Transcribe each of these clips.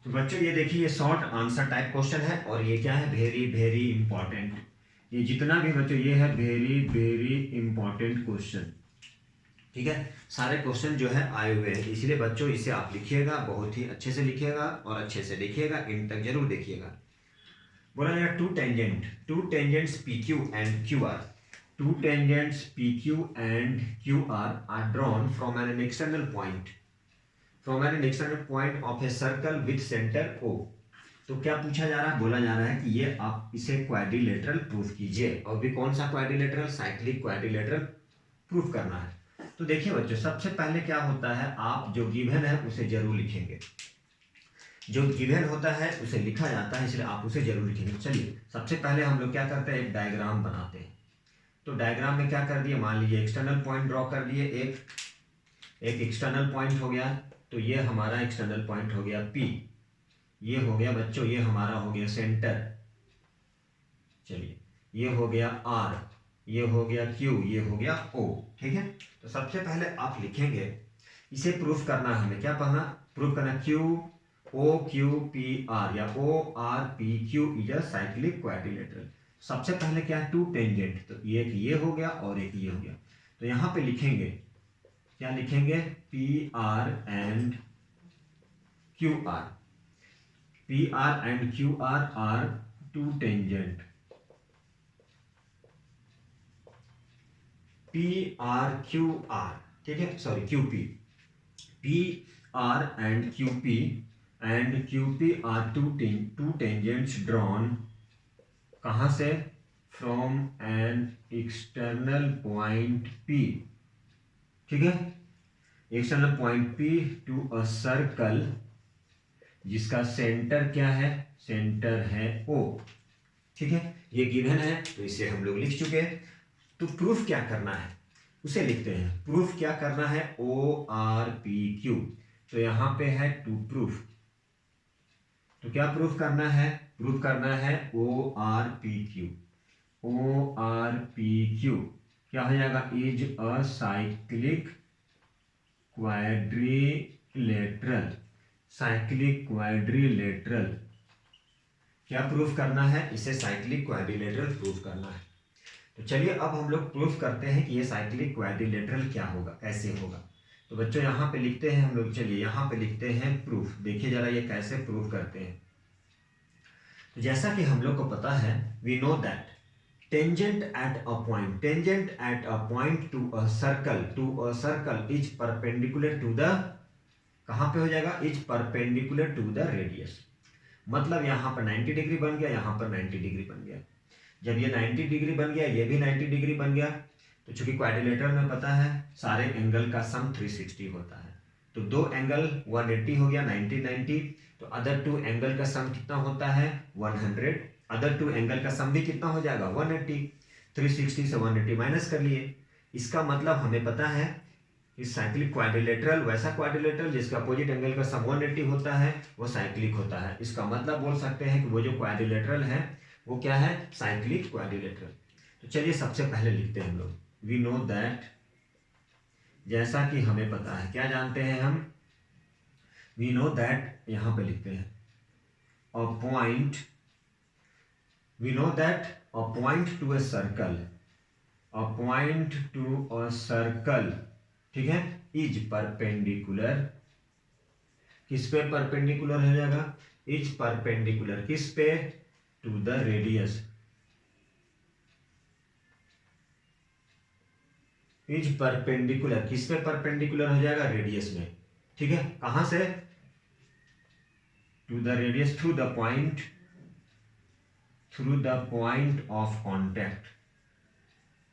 तो बच्चों ये देखिए, ये शॉर्ट आंसर टाइप क्वेश्चन है और ये क्या है, वेरी वेरी इंपॉर्टेंट। ये जितना भी बच्चों ये है वेरी वेरी इंपॉर्टेंट क्वेश्चन। ठीक है, सारे क्वेश्चन जो है आए हुए हैं, इसलिए बच्चों इसे आप लिखिएगा, बहुत ही अच्छे से लिखिएगा और अच्छे से देखिएगा, एंड तक जरूर देखिएगा। बोला जाएगा two tangents P Q and Q R, two tangents P Q and Q R drawn from an external point of a circle with centre O. तो क्या पूछा जा रहा है, बोला जा रहा है कि ये आप इसे क्वाड्रिलेटरल प्रूफ कीजिए, और भी कौन सा क्वाड्रिलेटरल, साइक्लिक क्वाड्रिलेटरल प्रूफ करना है। तो देखिए बच्चों, सबसे पहले क्या होता है, आप जो गिवन है उसे जरूर लिखेंगे। जो गिवन होता है उसे लिखा जाता है, इसलिए आप उसे जरूर लिखेंगे। चलिए सबसे पहले हम लोग क्या करते हैं, एक डायग्राम बनाते हैं। तो डायग्राम में क्या कर दिए, मान लीजिए एक्सटर्नल पॉइंट ड्रॉ कर दिए, एक एक्सटर्नल पॉइंट हो गया। तो ये हमारा एक्सटर्नल पॉइंट हो गया P, ये हो गया बच्चों, ये हमारा हो गया सेंटर। चलिए ये हो गया R, ये हो गया Q, ये हो गया O। ठीक है, तो सबसे पहले आप लिखेंगे, इसे प्रूफ करना है, हमें क्या पढ़ना, प्रूफ करना Q O Q P R या O R P Q is a cyclic quadrilateral. सबसे पहले क्या है, टू टेंजेंट, तो एक ये हो गया और एक ये हो गया। तो यहां पे लिखेंगे, क्या लिखेंगे, P R and Q R, P R and Q R are two tangent, P R Q R, ठीक है, sorry Q P, P R and Q P are two tangents drawn कहाँ से, from an external point P, ठीक है, external point P to a circle जिसका centre क्या है, centre है O। ठीक है, ये गिवन है तो इसे हम लोग लिख चुके हैं। तो प्रूफ क्या करना है उसे लिखते हैं। प्रूफ क्या करना है, ORPQ। तो यहां पे है टू प्रूफ, तो क्या प्रूफ करना है, प्रूफ करना है ORPQ। ORPQ क्या हो जाएगा, is a cyclic quadrilateral, cyclic quadrilateral. क्या प्रूफ करना है, इसे साइक्लिक क्वाड्रिलेटरल प्रूफ करना है। तो चलिए अब हम लोग प्रूफ करते हैं कि ये साइक्लिक क्वाड्रिलेटरल क्या होगा, कैसे होगा। तो बच्चों यहाँ पे लिखते हैं हम लोग, चलिए यहाँ पे लिखते हैं प्रूफ। देखिए जरा ये कैसे प्रूफ करते हैं। तो जैसा कि हम लोग को पता है, we know that tangent at a point to a circle is perpendicular to the, कहाँ पे हो जाएगा, is perpendicular to the radius. मतलब यहाँ पर 90 डिग्री बन गया, यहाँ पर 90 डिग्री बन गया। जब ये 90 डिग्री बन गया, ये भी 90 डिग्री बन गया, तो चूंकि क्वाड्रिलेटरल में पता है सारे एंगल का सम 360 होता है। तो दो एंगल 180 हो गया, 90 90। तो अदर टू एंगल का सम कितना होता है, 100। अदर टू एंगल का सम भी कितना हो जाएगा, 180। 360 से 180 माइनस कर लिए। इसका मतलब हमें पता है कि साइक्लिक क्वाड्रिलेटरल वैसा क्वाड्रिलेटरल जिसका अपोजिट एंगल का सम 180 होता है वो साइक्लिक होता है। इसका मतलब बोल सकते हैं कि वो जो क्वाड्रिलेटरल है वो क्या है, साइक्लिक क्वाड्रिलेटरल। तो चलिए सबसे पहले लिखते हैं हम लोग, वी नो दैट, जैसा कि हमें पता है, क्या जानते हैं हम, वी नो दैट, यहां पे लिखते हैं a point, we know that a point to a circle, a point to a circle, ठीक है, इज परपेंडिकुलर, किस पे परपेंडिकुलर हो जाएगा, इज परपेंडिकुलर किस पे, to the radius, is perpendicular किस पे परपेंडिकुलर हो जाएगा, रेडियस में। ठीक है, कहां से, to the radius, through the point of contact,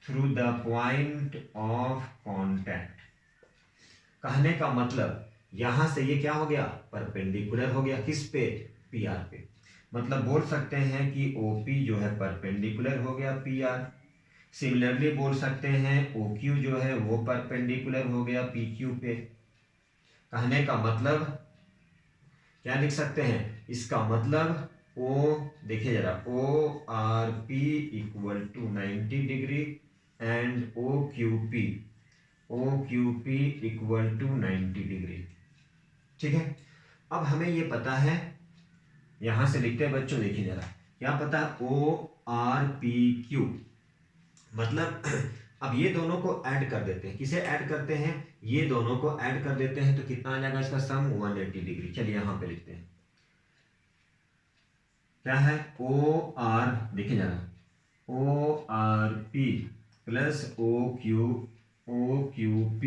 through the point of contact. कहने का मतलब यहां से ये क्या हो गया, परपेंडिकुलर हो गया, किस पे, पी आर पे। मतलब बोल सकते हैं कि ओपी जो है परपेंडिकुलर हो गया पी आर। सिमिलरली बोल सकते हैं OQ जो है वो परपेंडिकुलर हो गया PQ पे। कहने का मतलब क्या लिख सकते हैं, इसका मतलब O, देखिए जरा, ORP equal to 90 degree and OQP equal to 90 degree. ठीक है, अब हमें ये पता है यहां से लिखते हैं बच्चों, देखिए जरा क्या पता है, ORPQ, मतलब अब ये दोनों को ऐड कर देते हैं। किसे ऐड करते हैं? ये दोनों को ऐड कर देते हैं, तो कितना आ जाएगा इसका सम? 180 डिग्री। चलिए यहां पे लिखते हैं, क्या है? OR, देखिए जरा, ORP प्लस OQP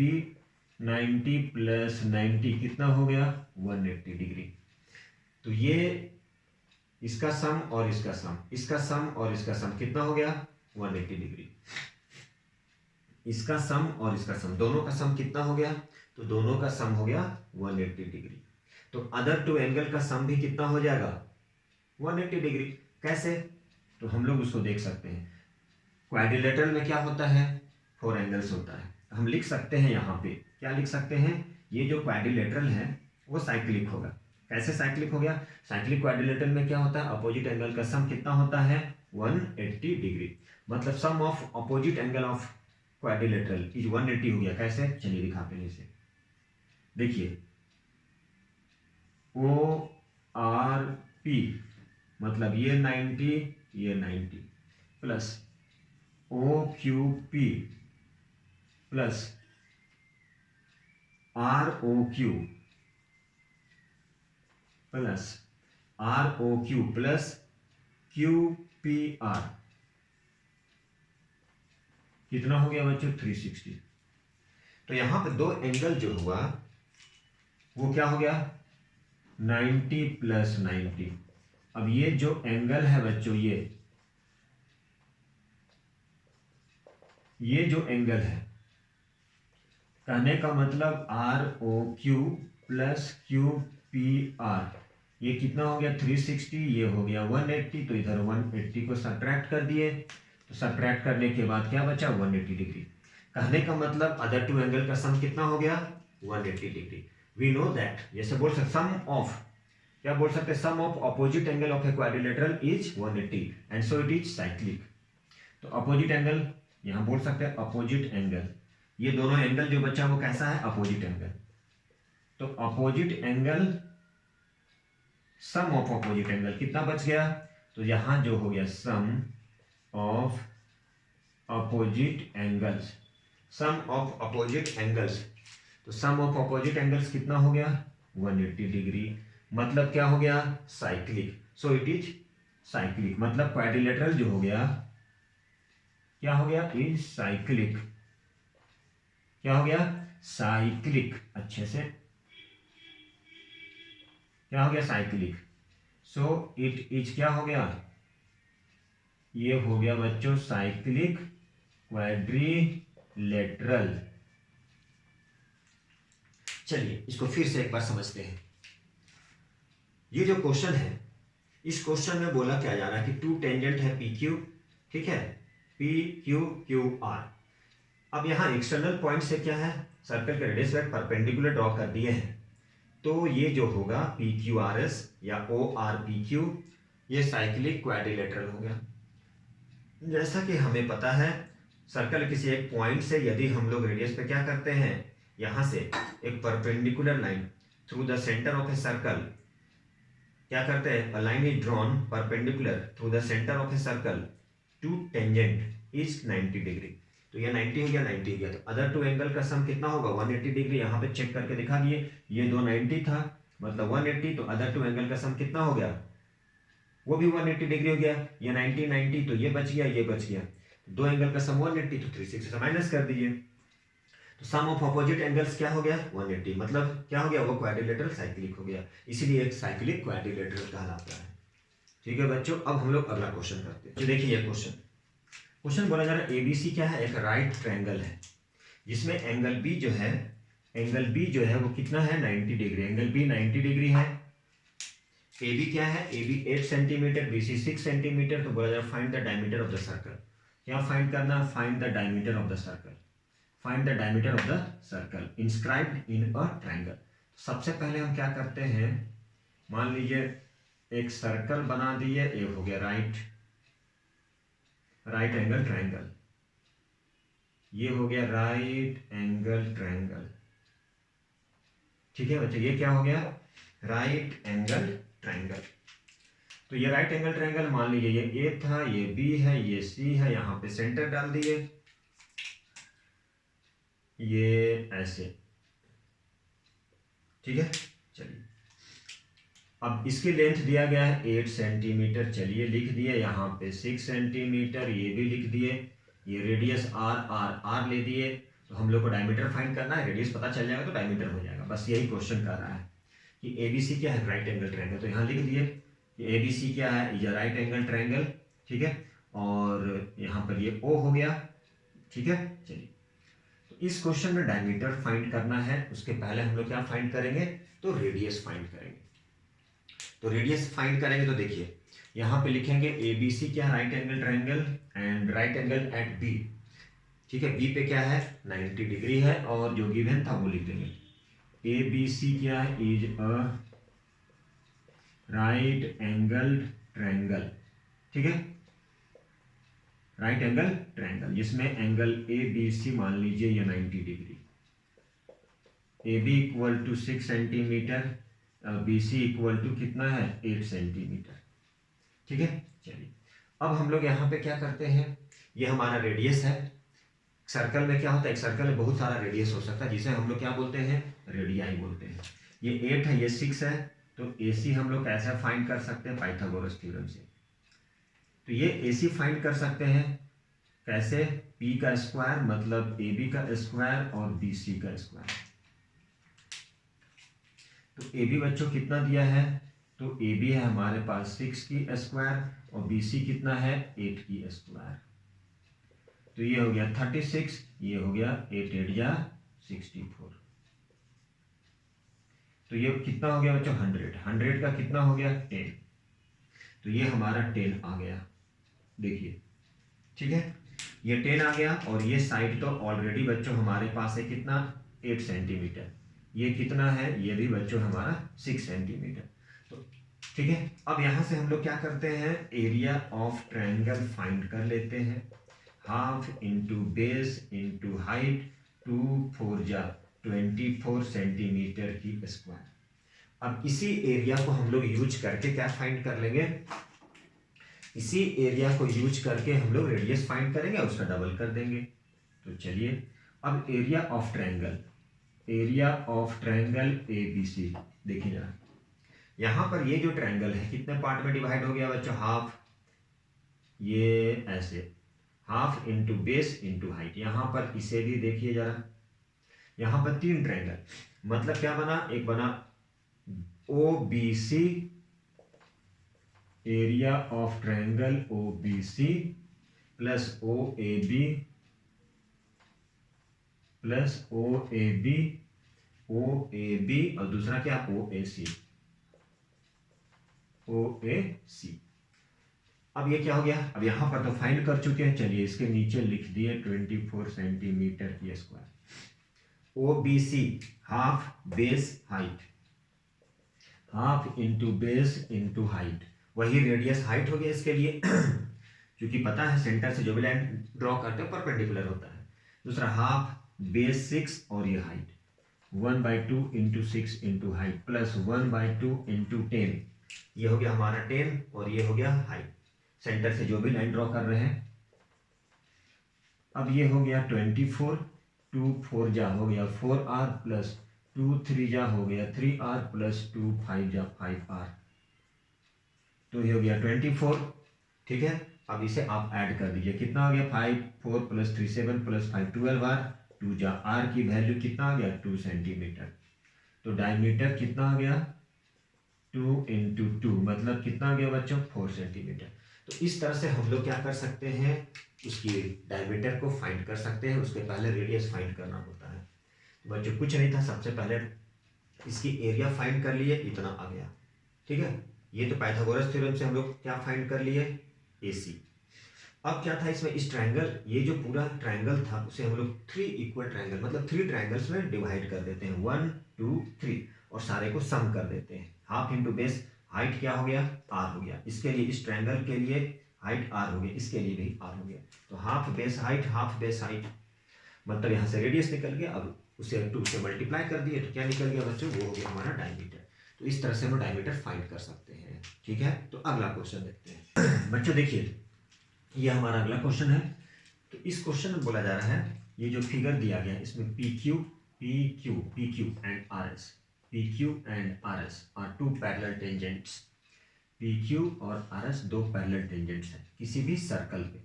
90 प्लस 90 कितना हो गया? 180 डिग्री। तो ये इसका सम और इसका सम, इसका सम और इसका सम कितना हो गया? 180 डिग्री। इसका सम और इसका सम, दोनों का सम कितना हो गया? तो दोनों का सम हो गया 180 डिग्री। तो अदर टू एंगल का सम भी कितना हो जाएगा? 180 डिग्री। कैसे? तो हम लोग उसको देख सकते हैं। क्वाड्रिलेटरल में क्या होता है? 4 एंगल्स होता है। हम लिख सकते हैं यहाँ पे, क्या लिख सकते हैं? ये जो क्वाड्रिलेटरल है वो साइक्लिक होगा। कैसे साइक्लिक हो गया? साइक्लिक क्वाड्रिलेटरल में क्या होता है? अपोजिट एंगल का सम कितना होता है? 180 डिग्री। मतलब sum of opposite angle of quadrilateral is 180 हो गया। कैसे? चलिए दिखाते हैं इसे। देखिए ORP मतलब ये 90, ये 90 plus OQP plus ROQ plus ROQ plus QPR कितना हो गया बच्चों? 360। तो यहां पे दो एंगल जो हुआ वो क्या हो गया? 90 प्लस 90। अब ये जो एंगल है बच्चों, ये जो एंगल है, कहने का मतलब ROQ प्लस QPR, ये कितना हो गया? 360, ये हो गया 180। तो इधर 180 को सब्ट्रैक्ट कर दिए, तो सब्ट्रैक्ट करने के बाद क्या बचा? 180 डिग्री। कहने का मतलब अदर टू एंगल का सम कितना हो गया? 180 डिग्री। वी नो दैट, जैसे बोल सकते सम ऑफ, क्या बोल सकते? Sum of opposite angle of a quadrilateral is 180 and so it is cyclic. तो अपोजिट एंगल यहां बोल सकते हैं अपोजिट एंगल, ये दोनों एंगल जो बचा वो कैसा है? Opposite angle. तो opposite angle, sum of opposite angle कितना बच गया? तो यहां जो हो गया sum of opposite angles, sum of opposite angles. तो सम ऑफ अपोजिट एंगल्स कितना हो गया? 180 डिग्री। मतलब क्या हो गया? Cyclic. So it is cyclic, मतलब क्वाड्रिलेटरल जो हो गया, क्या हो गया? Is cyclic. क्या हो गया? साइक्लिक। अच्छे से, क्या हो गया? साइक्लिक। सो इट इज क्या हो गया? ये हो गया बच्चों साइक्लिक क्वाड्रिलेटरल। चलिए इसको फिर से एक बार समझते हैं। ये जो क्वेश्चन है, इस क्वेश्चन में बोला क्या जा रहा है कि टू टेंजेंट है PQ, ठीक है, PQQR। अब यहां एक्सटर्नल पॉइंट से क्या है? सर्कल के रेडियस पर परपेंडिकुलर ड्रॉ कर दिए हैं। तो ये जो होगा PQRS या ORPQ, ये साइक्लिक क्वाड्रिलेटरल हो गया। जैसा कि हमें पता है, सर्कल किसी एक पॉइंट से यदि हम लोग रेडियस पे क्या करते हैं, यहां से एक perpendicular line through the centre of a circle, क्या करते हैं? A line is drawn perpendicular through the centre of a circle to tangent is 90 degree. तो ये 90 हो गया, 90 हो गया। तो अदर टू एंगल का सम कितना होगा? 180 डिग्री। यहाँ पे चेक करके दिखा दिए, ये दो 90 था, मतलब 180। तो अदर टू एंगल का सम कितना हो गया? वो भी 180 डिग्री हो गया। ये 90 90, तो ये बच गया, ये बच गया। दो एंगल का सम 180, तो 360 से माइनस कर दीजिए। तो सम ऑफ अपोजिट एंगल्स क्या हो गया? 180। मतलब क्या हो गया? वो क्वाड्रिलेटरल साइक्लिक हो गया, इसीलिए एक साइक्लिक क्वाड्रिलेटरल कहलाता है। ठीक है बच्चों, अब हम लोग अगला क्वेश्चन करते हैं। तो देखिए ये क्वेश्चन बोला जा रहा है ABC क्या है? एक राइट ट्रायंगल है जिसमें एंगल B जो है, एंगल B जो है वो कितना है? 90 डिग्री। एंगल B 90 डिग्री है। AB क्या है? AB 8 centimetre, BC 6 centimetre. तो बोला जा रहा है find the diameter of the circle. क्या फाइंड करना? Find the diameter of the circle. Find the diameter of the circle inscribed in a triangle. सबसे पहले हम क्या करते हैं, मान लीजिए एक सर्कल बना दिए, ये हो गया राइट एंगल ट्रायंगल, ये हो गया राइट एंगल ट्रायंगल। ठीक है बच्चे, ये क्या हो गया? Right angle triangle. तो ये राइट एंगल ट्रायंगल मान लीजिए ये ए था, ये बी है, ये सी है, यहाँ पे सेंटर डाल दिए, ये ऐसे, ठीक है। चलिए अब इसकी लेंथ दिया गया है 8 सेंटीमीटर, चलिए लिख दिए, यहाँ पे 6 सेंटीमीटर, ये भी लिख दिए, ये रेडियस आर ले दिए। तो हम लोग को डायमीटर फाइंड करना है, रेडियस पता चल जाएगा तो डायमीटर हो जाएगा, बस यही क्वेश्चन कर रहा है कि एबीसी क्या है, राइट एंगल ट्रायंगल। तो यहाँ लिख दिए कि एबीसी क्या है, ये राइट एंगल ट्रायंगल, ठीक है। और यहाँ पर ये ओ हो गया, ठीक है। चलिए तो इस क्वेश्चन में डायमीटर फाइंड करना है, उसके पहले हम लोग क्या फाइंड करेंगे, तो रेडियस फाइंड करेंगे। तो रेडियस फाइंड करेंगे तो देखिए यहाँ पे लिखेंगे ए बी सी क्या, right angle triangle and right angle at B, ठीक है। बी पे क्या है 90 डिग्री है और जो गिवन था वो लिख देंगे। ए बी सी क्या है, is a right angle triangle, ठीक है, राइट एंगल ट्रायंगल जिसमें एंगल ए बी सी मान लीजिए ये 90 डिग्री, A B equal to 6 centimetre, B C equal to कितना है 8 सेंटीमीटर, ठीक है। चलिए अब हम लोग यहाँ पे क्या करते हैं, ये हमारा रेडियस है। सर्कल में क्या होता है, एक सर्कल में बहुत सारा रेडियस हो सकता है जिसे हम लोग क्या बोलते हैं, रेडियाई बोलते हैं। ये 8 है, ये 6 है, तो ए सी हम लोग कैसे फाइंड कर सकते हैं, पाइथागोरस थ्योरम से। तो ये ए सी फाइंड कर सकते हैं कैसे, पी का स्क्वायर मतलब ए बी का स्क्वायर और बी सी का स्क्वायर। तो ए बी बच्चों कितना दिया है, तो ए बी है हमारे पास 6 की स्क्वायर और बी सी कितना है 8 की स्क्वायर। तो ये हो गया 36, ये हो गया 8 8 जा 64। तो ये कितना हो गया बच्चों 100, 100 का कितना हो गया 10, तो ये हमारा 10 आ गया, देखिए, ठीक है। ये 10 आ गया और ये साइड तो ऑलरेडी बच्चों हमारे पास है कितना 8 सेंटीमीटर, ये कितना है, ये भी बच्चों हमारा 6 सेंटीमीटर। तो ठीक है, अब यहाँ से हम लोग क्या करते हैं, एरिया ऑफ ट्रायंगल फाइंड कर लेते हैं। Half into base into height, 2 4 जा 24 सेंटीमीटर की स्क्वायर। अब इसी एरिया को हम लोग यूज करके क्या फाइंड कर लेंगे, इसी एरिया को यूज करके हम लोग रेडियस फाइंड करेंगे और उसका डबल कर देंगे। तो चलिए अब area of triangle, area of triangle A B C, देखिए जरा यहाँ पर ये जो ट्रायंगल है कितने पार्ट में डिवाइड हो गया बच्चों, हाफ, ये ऐसे half into base into height. यहाँ पर इसे भी देखिए जरा, यहाँ पर 3 ट्रायंगल, मतलब क्या बना, एक बना O B C, area of triangle O B C plus O A B plus O A B, O A B और दूसरा क्या ओ ए सी, ओ ए सी। अब ये क्या हो गया, अब यहां पर तो फाइंड कर चुके हैं, चलिए इसके नीचे लिख दिए 24 सेंटीमीटर की square. O B C half base height, half into base into height, वही रेडियस हाइट हो गया इसके लिए क्योंकि पता है सेंटर से जो भी लाइन ड्रॉ करते हैं परपेंडिकुलर होता है। दूसरा हाफ बेस 6 और ये height 1/2 into 6 into height plus 1/2 into 10, ये हो गया हमारा 10 और ये हो गया हाइट, सेंटर से जो भी लाइन ड्रॉ कर रहे हैं। अब ये हो गया 24, 2 4 जा हो गया 4r प्लस 2 3 जा हो गया 3r प्लस 2 5 जा 5r, तो ये हो गया 24, ठीक है। अब इसे आप ऐड कर दीजिए, कितना हो गया 5 4 प्लस 3 7 प्लस 5 12r, 2 जा r की वैल्यू कितना आ गया 2 सेंटीमीटर। तो डायमीटर कितना आ गया 2 इंटू 2 मतलब कितना आ गया बच्चों 4 सेंटीमीटर। तो इस तरह से हम लोग क्या कर सकते हैं, उसकी डायमीटर को फाइंड कर सकते हैं, उसके पहले रेडियस फाइंड करना होता है। तो बच्चों कुछ नहीं था, सबसे पहले इसकी एरिया फाइंड कर लिए, इतना आ गया, ठीक है। ये तो पाइथागोरस थ्योरम से हम लोग क्या फाइंड कर लिए, AC। अब क्या था इसमें, इस ट्रायंगल, ये जो पूरा ट्रायंगल था उसे हम लोग 3 इक्वल ट्रायंगल मतलब 3 ट्रायंगल्स में डिवाइड कर देते हैं, 1 2 3 और सारे को सम कर देते हैं। हाफ इंटू बेस हाइट क्या हो गया r हो गया, इसके लिए इस ट्रायंगल के लिए हाइट r हो गया, इसके लिए भी r हो गया। तो हाफ बेस हाइट मतलब यहाँ से रेडियस निकल गया, अब उसे 2 से मल्टीप्लाई कर दिए तो क्या निकल गया बच्चों, वो हो गया हमारा डायमीटर। तो इस तरह से हम डायमीटर फाइंड कर सकते हैं। ठीक है, तो अगला क्वेश्चन देखते हैं। बच्चों देखिए, ये हमारा अगला क्वेश्चन है। तो इस क्वेश्चन में बोला जा रहा है, ये जो फिगर दिया गया है इसमें PQ and RS are two parallel tangents. PQ और RS दो पैरेलल टेंजेंट्स हैं किसी भी सर्कल पे,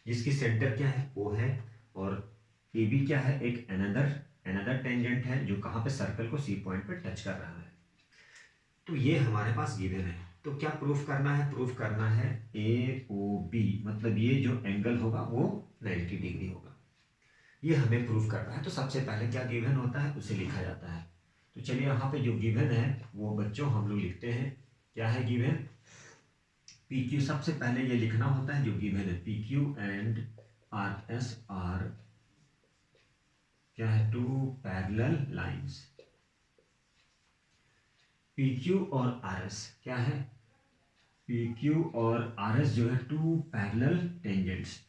जिसकी सेंटर क्या है O है, और AB क्या है, एक अनदर टेंजेंट है जो कहाँ पे, सर्कल को C पॉइंट पे टच कर रहा है। तो ये हमारे पास गिवन है। तो क्या प्रूफ करना है, प्रूफ करना है AOB, मतलब ये जो एंगल होगा वो 90 डिग्री होगा, ये हमें प्रूफ करना है। तो सबसे पहले क्या गिवन होता है उसे लिखा जाता है। तो चलिए यहाँ पे जो गिवन है वो बच्चों हम लोग लिखते हैं। क्या है गिवन, PQ, सबसे पहले ये लिखना होता है जो गिवन है, PQ एंड RS आर क्या है, टू पैरेलल लाइंस। PQ और RS क्या है, PQ और RS जो है टू पैरेलल टेंजेंट्स।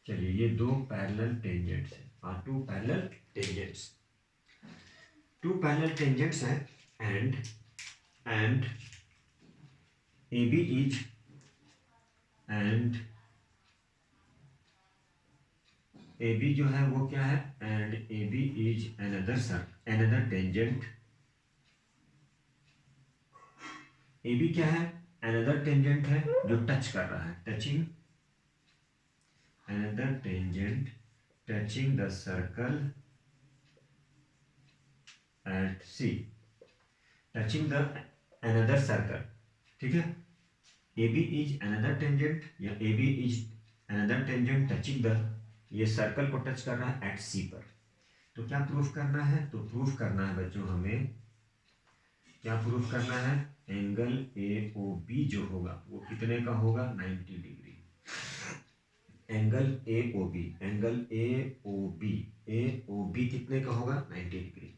चलिए ये दो पैरेलल टेंजेंट्स हैं, और टू पैरेलल टेंजेंट्स हैं, एंड AB इज AB जो है वो क्या है, and AB is another tangent. AB क्या है, अनदर टेंजेंट है जो टच कर रहा है, touching another tangent touching the circle eight C, touching the another circle. ठीक है, AB इज अनदर टेंजेंट या AB is another tangent touching the, ये सर्कल को टच कर रहा है एट C पर। तो क्या प्रूफ करना है, तो प्रूफ करना है बच्चों हमें, क्या प्रूफ करना है, एंगल AOB जो होगा वो कितने का होगा, 90 डिग्री। एंगल AOB कितने का होगा, 90 डिग्री।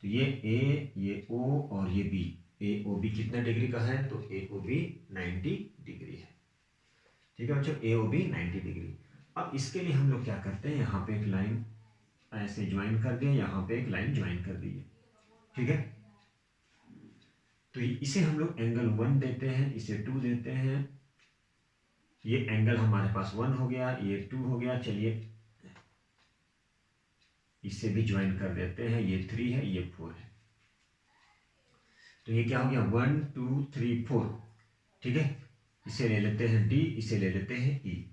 तो ये A, ये O और ये B, AOB कितने डिग्री का है, तो AOB 90 डिग्री है। ठीक है बच्चों, AOB 90 डिग्री। अब इसके लिए हम लोग क्या करते हैं, यहाँ पे एक लाइन ऐसे ज्वाइन कर दिए, यहाँ पे एक लाइन ज्वाइन कर दी है। ठीक है, तो इसे हम लोग एंगल 1 देते हैं, इसे 2 देते हैं। ये एंगल हमारे पास 1 हो गया, ये 2 हो गया। चलिए इसे भी ज्वाइन कर देते हैं, ये 3 है, ये 4 है। तो ये क्या हो गया, 1 2 3 4। ठीक है, इसे ले लेते हैं D, इसे ले लेते हैं E।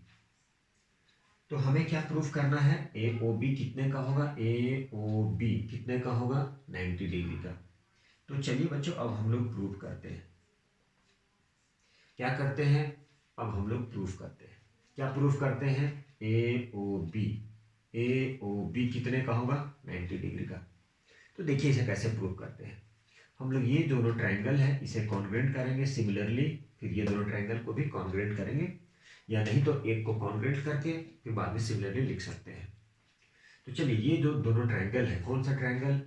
तो हमें क्या प्रूफ करना है, AOB कितने का होगा, AOB कितने का होगा, 90 डिग्री का। तो चलिए बच्चों अब हम लोग प्रूफ करते हैं। क्या करते हैं, अब हम लोग प्रूफ करते हैं। क्या प्रूफ करते हैं, AOB कितने का होगा, 90 डिग्री का। तो देखिए इसे कैसे प्रूफ करते हैं। हम लोग ये दोनों ट्रायंगल है इसे कॉन्ग्रुएंट करेंगे सिमिलरली, फिर ये दोनों ट्रायंगल को भी कॉन्ग्रुएंट करेंगे, या नहीं तो एक को कॉन्ग्रुएंट करके फिर बाद में सिमिलरली लिख सकते हैं। तो चलिए ये जो दोनों ट्रायंगल है, कौन सा ट्रायंगल,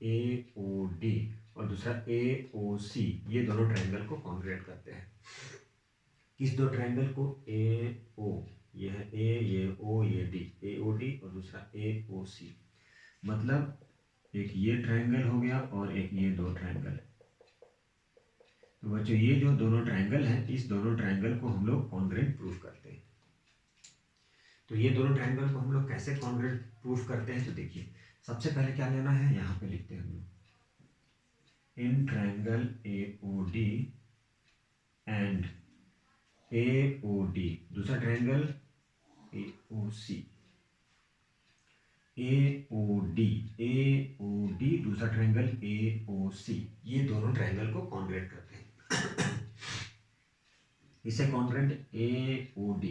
AOD और दूसरा AOC, ये दोनों ट्रायंगल को कॉन्ग्रुएंट करते हैं। किस दो ट्रायंगल को, AO, ये है A, ये O, ये D, AOD और दूसरा AOC। मतलब एक ये ट्रायंगल हो गया और एक ये दो ट्रायंगल। तो बच्चों ये जो दोनों ट्रायंगल हैं, इस दोनों ट्रायंगल को हम लोग कॉन्ग्रुएंट प्रूफ करते हैं। तो ये दोनों ट्रायंगल को हम लोग कैसे कॉन्ग्रुएंट प्रूफ करते हैं, तो देखिए सबसे पहले क्या लेना है, यहाँ पे लिखते हैं हम लोग, in triangle AOD and AOD, दूसरा ट्रायंगल AOC, AOD दूसरा ट्रायंगल AOC, ये दोनों ट्रायंगल को कॉन्ग्रुएंट करते हैं। इसे कॉन्ग्रुएंट AOD,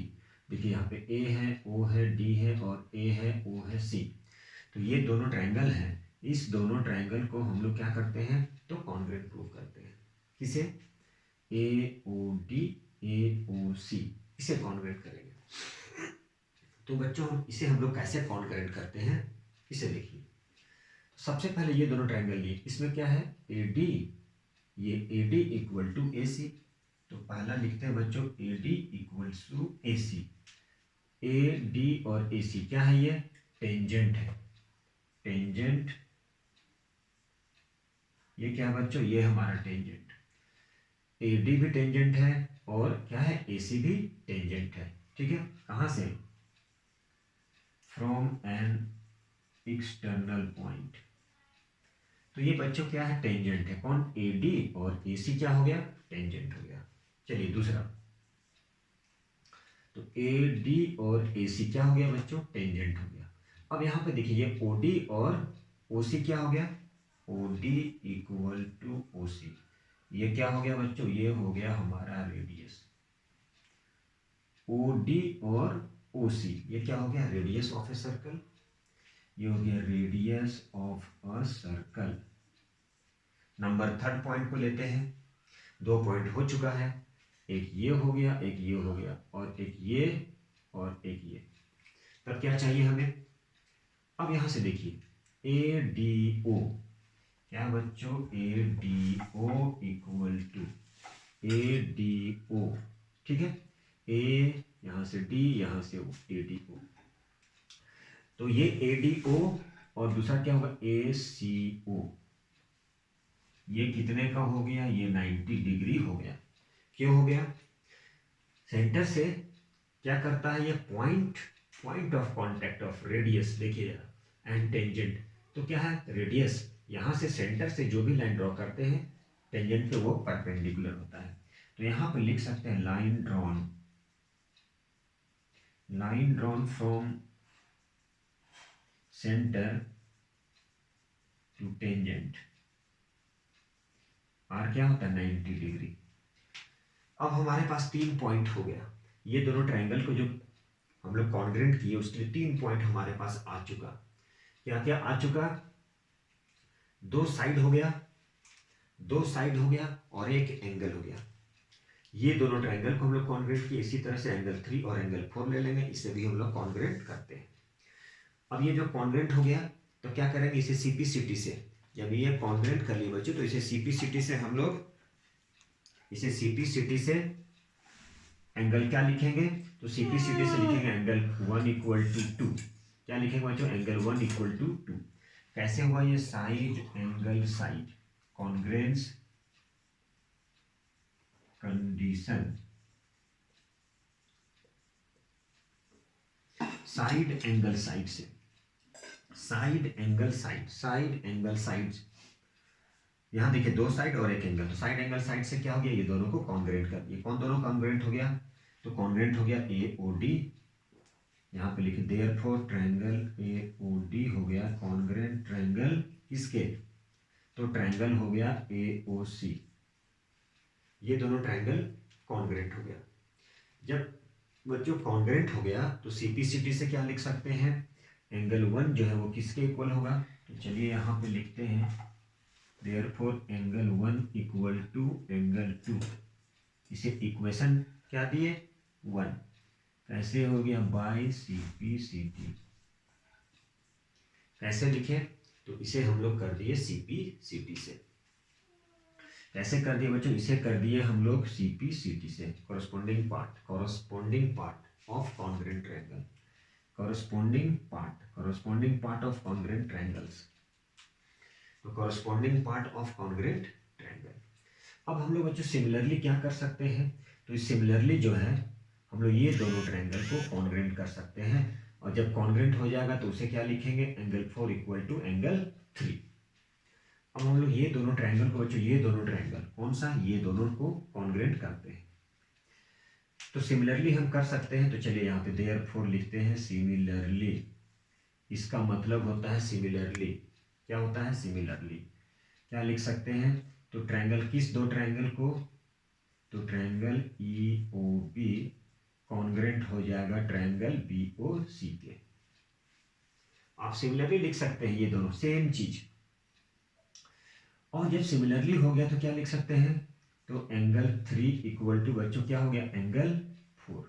देखिए यहाँ पे A है, O है, D है और A है, O है, C। तो ये दोनों ट्रायंगल हैं, इस दोनों ट्रायंगल को हम लोग क्या करते हैं, तो कॉन्ग्रुएंट प्रूव करते हैं। किसे, AOD AOC, इसे कॉन्ग्रुएंट करेंगे। तो बच्चों इसे हम लोग कैसे कॉन्ग्रुएंट करते हैं, इसे देखिए। सबसे पहले ये दोनों ट्रायंगल लिए, इसमें क्या है, AD, ये AD इक्वल टू AC। तो पहला लिखते हैं बच्चों AD equals to AC। AD और AC क्या है, ये टेंजेंट है। टेंजेंट, ये क्या है बच्चों, ये हमारा टेंजेंट, एडी भी टेंजेंट है और क्या है, एसी भी टेंजेंट है। ठीक है, कहां से, फ्रॉम एन एक्सटर्नल पॉइंट। तो ये बच्चों क्या है, टेंजेंट है, कौन, एडी, और एसी क्या हो गया, टेंजेंट हो गया। चलिए दूसरा, तो एडी और एसी क्या हो गया बच्चों, टेंजेंट हो गया। अब यहां पे देखिए ये ओडी और ओसी क्या हो गया, ओडी इक्वल टू ओसी, ये क्या हो गया बच्चों, ये हो गया हमारा रेडियस। ओडी और ओसी ये क्या हो गया, रेडियस ऑफ ए सर्कल, ये हो गया radius of a circle. Number third point को लेते हैं, 2 पॉइंट हो चुका है, एक ये हो गया, एक ये हो गया, और एक ये और एक ये। तब क्या चाहिए हमें, अब यहां से देखिए ए डी ओ, क्या बच्चों, A D O equal to A D O. ठीक है, ए यहां से डी, यहां से ओ, ए डी ओ। तो ये ए डी ओ और दूसरा क्या होगा, ए सी ओ, ये कितने का हो गया, ये 90 डिग्री हो गया। क्यों हो गया, सेंटर से क्या करता है ये point of contact of radius, देखिए एंड टेंजेंट, तो क्या है, रेडियस यहां से सेंटर से जो भी लाइन ड्रॉ करते हैं टेंजेंट पे वो परपेंडिकुलर होता है। तो यहां पर लिख सकते हैं line drawn from centre to tangent, are क्या होता है, 90 डिग्री। अब हमारे पास 3 पॉइंट हो गया, ये दोनों ट्रायंगल को जो हम लोग कॉन्ग्रेंट किए उसके लिए 3 पॉइंट हमारे पास आ चुका। क्या क्या आ चुका, 2 साइड हो गया, 2 साइड हो गया और एक एंगल हो गया। ये दोनों ट्रायंगल को हम लोग कॉन्ग्रेंट किए। इसी तरह से एंगल 3 और एंगल 4 ले लेंगे, इसे भी हम लोग कॉन्ग्रेंट करते हैं। अब ये जो कॉन्ग्रेंट हो गया तो क्या करेंगे, इसे सीपीसीटी से, जब ये कॉन्ग्रेंट कर लिए बच्चों तो इसे सीपीसीटी से हम लोग, इसे सीपीसीटी से एंगल क्या लिखेंगे, तो सीपीसीटी से लिखेंगे एंगल 1 इक्वल टू 2। क्या लिखेंगे बच्चों, एंगल 1 इक्वल टू 2। कैसे हुआ ये, side angle side congruence condition, side angle side से, साइड एंगल साइड, यहां देखिए 2 साइड और एक एंगल, तो साइड एंगल साइड से क्या हो गया, ये दोनों को कॉन्ग्रेंट कर दिए। कौन दोनों कॉन्ग्रेंट हो गया, तो कॉन्ग्रेंट हो गया ए ओ डी, यहां पे लिखे therefore triangle A O D हो गया कॉन्ग्रेंट ट्रायंगल किसके, तो ट्रायंगल हो गया ए ओ सी, ये दोनों ट्रायंगल कॉन्ग्रेंट हो गया। जब बच्चों कॉन्ग्रेंट हो गया तो सीपीसीटी से क्या लिख सकते हैं, एंगल 1 जो है वो किसके इक्वल होगा, तो चलिए यहाँ पे लिखते हैं therefore angle 1 equal to angle 2, इसे इक्वेशन क्या दिए 1, कैसे हो गया, बाय सीपीसीटी। कैसे लिखे, तो इसे हम लोग कर दिए सीपीसीटी से। कैसे कर दिए बच्चों, इसे कर दिए हम लोग सीपीसीटी से, corresponding part of congruent triangle, corresponding part of congruent triangles, तो corresponding part of congruent triangle. अब हम लोग बच्चों सिमिलरली क्या कर सकते हैं, तो सिमिलरली जो है हम लोग ये दोनों ट्रायंगल को कॉन्ग्रेंट कर सकते हैं, और जब कॉन्ग्रेंट हो जाएगा तो उसे क्या लिखेंगे, एंगल 4 इक्वल टू एंगल 3। अब हम लोग ये दोनों ट्रायंगल को बच्चों, ये दोनों ट्रायंगल कौन सा, ये दोनों को कॉन्ग्रेंट करते हैं, तो सिमिलरली हम कर सकते हैं। तो चलिए यहाँ पे देयरफॉर लिखते हैं सिमिलरली, इसका मतलब होता है सिमिलरली, क्या होता है सिमिलरली, क्या लिख सकते हैं, तो ट्रायंगल किस, 2 ट्रायंगल को, तो triangle E O B congruent हो जाएगा ट्रायंगल बी ओ सी के। आप सिमिलरली लिख सकते हैं ये दोनों सेम चीज, और जब सिमिलरली हो गया तो क्या लिख सकते हैं, तो एंगल 3 इक्वल टू बच्चों क्या हो गया, angle 4,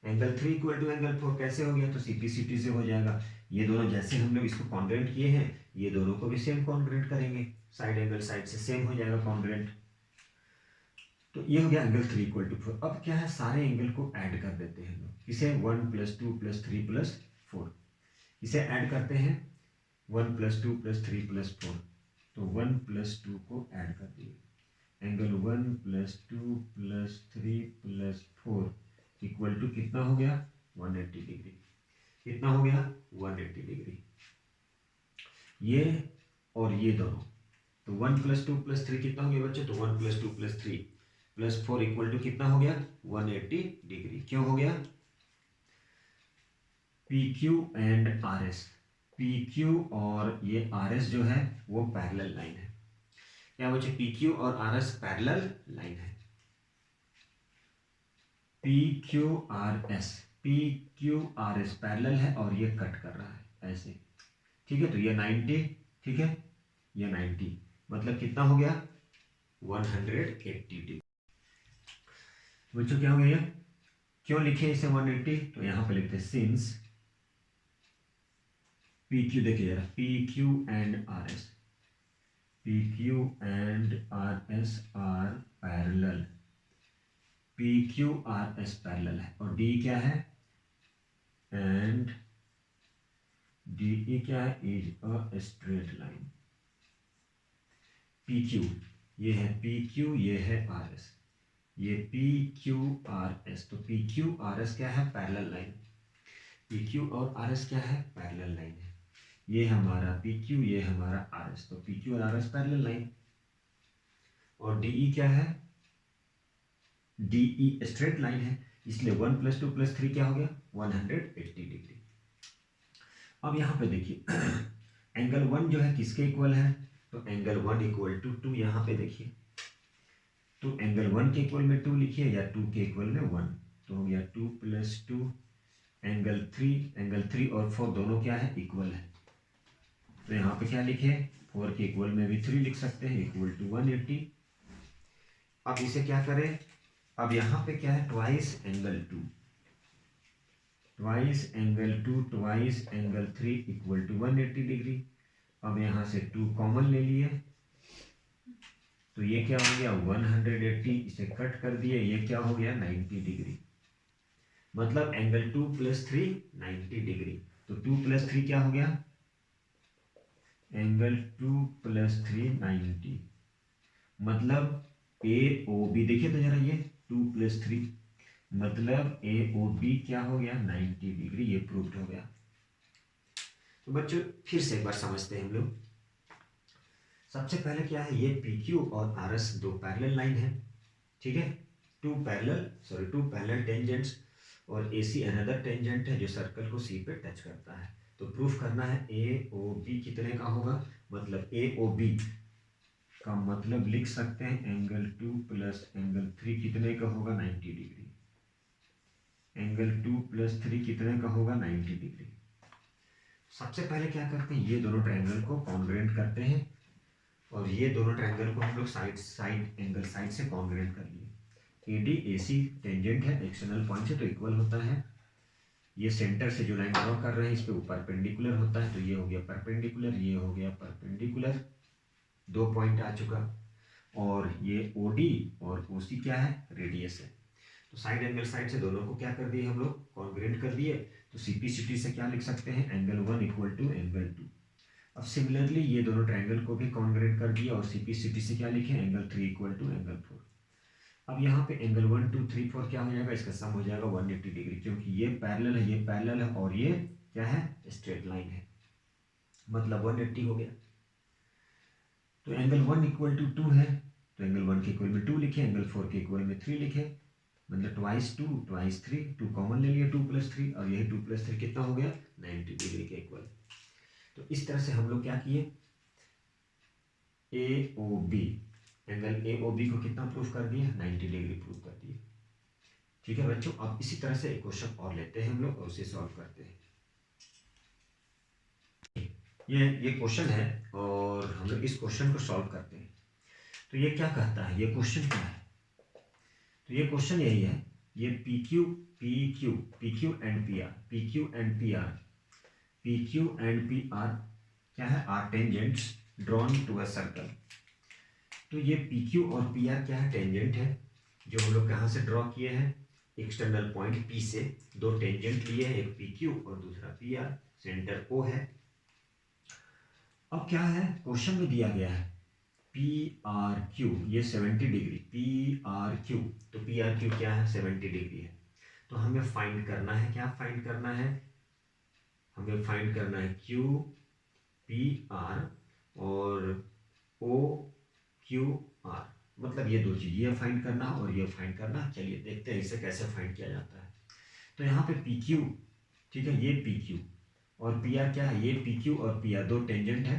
angle 3 equal to angle 4 कैसे हो गया, तो सीपीसीटी से हो जाएगा। ये दोनों जैसे हम लोग इसको कॉन्ग्रेंट किए हैं ये दोनों को भी सेम कॉन्ग्रेंट करेंगे, साइड एंगल साइड से सेम हो जाएगा कॉन्ग्रेंट। तो ये हो गया एंगल 3 इक्वल टू 4। अब क्या है, सारे एंगल को ऐड कर देते हैं हम लोग, इसे 1 + 2 + 3 + 4, इसे ऐड करते हैं, 1 + 2 + 3 + 4, तो 1 + 2 को ऐड कर दिए, एंगल 1 + 2 + 3 + 4 इक्वल टू कितना हो गया 180 डिग्री। कितना हो गया 180 डिग्री। ये और ये दोनों, तो 1 + 2 + 3 कितना हो गया बच्चों, तो 1 + 2 + 3 + 4 इक्वल टू कितना हो गया 180 डिग्री। क्यों हो गया, PQ एंड RS, PQ और ये RS जो है वो पैरेलल लाइन है। क्या बच्चे, PQ और RS पैरेलल लाइन है। PQRS, PQRS पैरेलल है और ये कट कर रहा है ऐसे, ठीक है। तो ये 90, ठीक है, ये 90, मतलब कितना हो गया 180 डिग्री। बच्चों क्या हो गया, क्यों लिखे इसे 180, तो यहां पे लिखते सिंस PQ, देखिए जरा, PQ and RS, PQ and RS are parallel, PQRS parallel है, और D क्या है, एंड DE क्या है, is a straight line. PQ ये है PQ, ये है RS, ये PQRS, तो PQRS क्या है पैरेलल लाइन, PQ और RS क्या है पैरेलल लाइन है। ये हमारा PQ, ये हमारा RS, तो PQ और RS पैरेलल लाइन। और DE क्या है, DE स्ट्रेट लाइन है, इसलिए 1 + 2 + 3 क्या हो गया 180 डिग्री। अब यहाँ पे देखिए एंगल 1 जो है किसके इक्वल है, तो एंगल 1 = 2, यहाँ पे देखिए, तो एंगल 1 के इक्वल में 2 लिखिए या 2 के इक्वल में 1, तो हो गया 2 + 2, एंगल 3 और 4 दोनों क्या है इक्वल है, तो यहाँ पे क्या लिखे 4 के इक्वल में भी 3 लिख सकते हैं, इक्वल टू 180। अब इसे क्या करें, अब यहाँ पे क्या है twice angle 2, twice angle 2 twice angle 3 equal to 180 degree. अब यहाँ से 2 कॉमन ले लिए, तो ये क्या हो गया 180, इसे कट कर दिए, ये क्या हो गया 90 डिग्री, मतलब एंगल 2 + 3 90 डिग्री। तो 2 + 3 क्या हो गया, एंगल 2 + 3 90, मतलब AOB, देखिए तो जरा ये 2 + 3, मतलब AOB क्या हो गया 90 डिग्री, ये प्रूव्ड हो गया। तो बच्चों फिर से एक बार समझते हैं हम लोग। सबसे पहले क्या है, ये PQ और RS दो पैरेलल लाइन है, ठीक है, टू पैरेलल टेंजेंट्स, और AC अनदर टेंजेंट है जो सर्कल को C पे टच करता है। तो प्रूफ करना है AOB कितने का होगा, मतलब AOB का मतलब लिख सकते हैं एंगल 2 + एंगल 3 कितने का होगा 90 डिग्री, एंगल 2 + 3 कितने का होगा 90 डिग्री। सबसे पहले क्या करते हैं, ये दोनों ट्रायंगल को कॉन्ग्रुएंट करते हैं, और ये दोनों ट्रायंगल को हम लोग साइड से कॉन्ग्रुएंट कर लिए। AD AC टेंजेंट है, एक्सटर्नल पॉइंट से तो इक्वल होता है, ये सेंटर से जो लाइन ड्रॉ कर रहे हैं इस पे ऊपर परपेंडिकुलर होता है, तो ये हो गया परपेंडिकुलर, ये हो गया परपेंडिकुलर, 2 पॉइंट आ चुका, और ये OD और OC क्या है रेडियस है, तो साइड एंगल साइड से दोनों को क्या कर दिए हम लोग कॉन्ग्रुएंट कर दिए। तो CP/CT से क्या लिख सकते हैं, एंगल 1 = एंगल 2। अब सिमिलरली ये दोनों ट्रायंगल को भी कॉन्ग्रुएंट कर दिया, और CP/CT से क्या लिखे एंगल 3 = एंगल 4। अब यहाँ पे एंगल 1 2 3 4 क्या हो जाएगा, इसका सम हो जाएगा 180 डिग्री, क्योंकि ये पैरेलल है, ये पैरेलल है, और ये क्या है स्ट्रेट लाइन है, मतलब 180 हो गया। तो एंगल 1 = 2 है, तो एंगल 1 के इक्वल में 2 लिखे, एंगल 4 के इक्वल में 3 लिखे, मतलब ट्वाइस 2 ट्वाइस 3, 2 कॉमन ले लिए 2 + 3, और यही 2 + 3 कितना हो गया 90 डिग्री के इक्वल। तो इस तरह से हम लोग क्या किए, AOB एंगल AOB को कितना प्रूफ कर दिए 90 डिग्री प्रूफ कर दिए। ठीक है बच्चों, अब इसी तरह से एक क्वेश्चन और लेते हैं हम लोग और उसे सॉल्व करते हैं। ये क्वेश्चन है और हम लोग इस क्वेश्चन को सॉल्व करते हैं। तो ये क्या कहता है, ये क्वेश्चन क्या है, तो ये क्वेश्चन यही है, ये PQ एंड PR क्या है, are tangents drawn to a circle. तो ये PQ और PR क्या है, टेंजेंट है, जो हम लोग कहाँ से ड्रॉ किए हैं, एक्सटर्नल पॉइंट P से दो टेंजेंट लिए हैं, एक PQ और दूसरा PR, सेंटर O है। अब क्या है, क्वेश्चन में दिया गया है पी आर क्यू, ये 70 डिग्री, पी आर क्यू, तो पी आर क्यू क्या है, 70 डिग्री है। तो हमें फाइंड करना है, क्या फाइंड करना है, हमें फाइंड करना है क्यू पी आर और ओ क्यू आर, मतलब ये दो चीज, ये फाइंड करना और ये फाइंड करना। चलिए देखते हैं इसे कैसे फाइंड किया जाता है। तो यहाँ पे पी क्यू, ठीक है, ये पी क्यू और पी आर क्या है, ये पी क्यू और पी आर दो टेंजेंट है,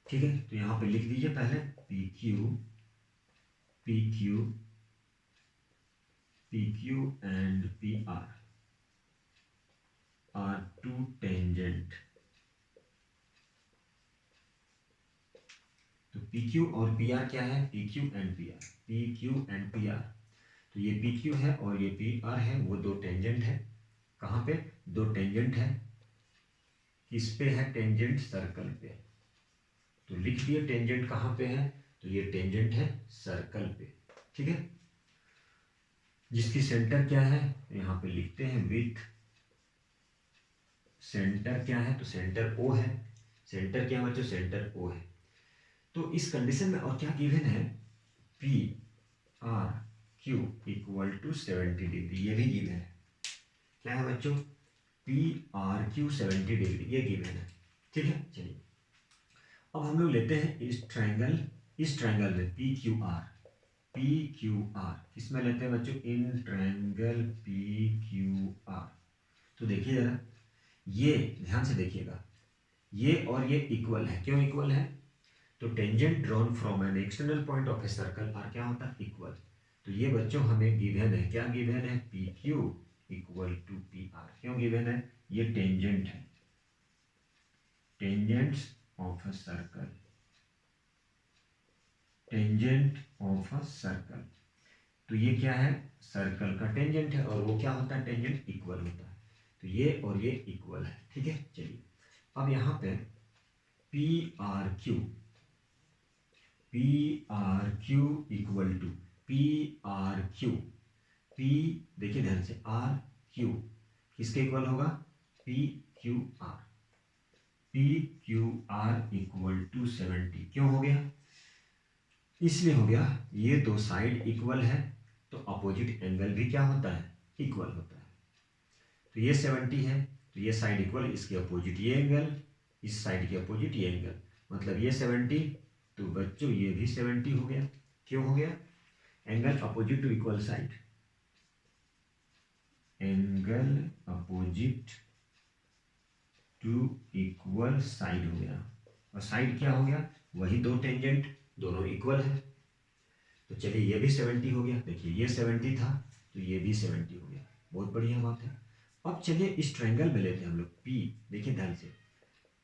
ठीक है। तो यहाँ पे लिख दीजिए पहले P Q, P Q, P Q and P R two tangent. तो पी क्यू और पी आर क्या है, P Q and P R, P Q and P R. तो ये पी क्यू है और ये पी आर है, वो दो टेंजेंट है। कहाँ पे, दो टेंजेंट है, किस पे है, टेंजेंट सर्कल पे। तो लिख दिए टेंजेंट कहाँ पे है, तो ये टेंजेंट है सर्कल पे, ठीक है। जिसकी सेंटर क्या है, यहाँ पे लिखते हैं विथ, सेंटर क्या है, तो सेंटर ओ है, सेंटर क्या है बच्चों, सेंटर ओ है। तो इस कंडीशन में और क्या गिवन है, P R Q equal to 70 degree, ये भी गिवन है। क्या है बच्चों, पी आर क्यू 70 डिग्री, ये गिवन है, ठीक है। चलिए अब हम लोग लेते हैं इस ट्रायंगल, इस ट्रायंगल में P Q R, P Q are किसमें लेते हैं बच्चों, in triangle P Q R. तो देखिए जरा, ये ध्यान से देखिएगा, ये और ये इक्वल है, क्यों इक्वल है, तो tangent drawn from an external point of a circle are क्या होता है, इक्वल। तो ये बच्चों हमें गिवन है, क्या गिवन है, P Q equal to P R, क्यों गिवन है, ये टेंजेंट है, tangents of a circle, tangent of a circle. तो ये क्या है, सर्कल का टेंजेंट है और वो क्या होता है, टेंजेंट इक्वल होता है। तो ये और ये इक्वल है, ठीक है। चलिए अब यहाँ पे P R Q, P R Q equal to P R Q, P देखिए ध्यान से, आर क्यू किसके इक्वल होगा, P Q R, P Q R equal to 70। क्यों हो गया, इसलिए हो गया, ये दो साइड इक्वल है तो अपोजिट एंगल भी क्या होता है, इक्वल होता है। तो ये 70 है तो ये साइड इक्वल, इसके अपोजिट ये एंगल, इस साइड के अपोजिट ये एंगल, मतलब ये 70, तो बच्चों ये भी 70 हो गया। क्यों हो गया, angle opposite to equal side, angle opposite to equal side हो गया। और साइड क्या हो गया, वही दो टेंजेंट, दोनों इक्वल है। तो चलिए ये भी 70 हो गया, देखिए ये 70 था तो ये भी 70 हो गया, बहुत बढ़िया बात है। अब चलिए इस ट्रायंगल में लेते हैं हम लोग पी, देखिए ध्यान से,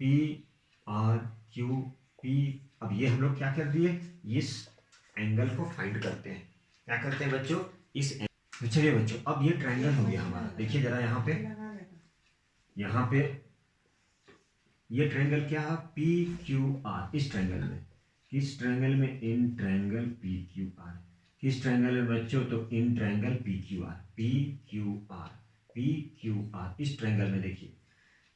पी आर क्यू पी। अब ये हम लोग क्या कर दिए, इस एंगल को फाइंड करते हैं, क्या करते हैं बच्चों, तो चलिए बच्चों अब ये ट्रायंगल हो गया हमारा, देखिए जरा यहाँ पे ये ट्रायंगल क्या है, पी क्यू आर। इस ट्रायंगल में, किस ट्रायंगल में, in triangle P Q are. किस ट्रायंगल में बच्चों, तो in triangle P Q R, P Q R, P Q are. इस ट्रायंगल में देखिए,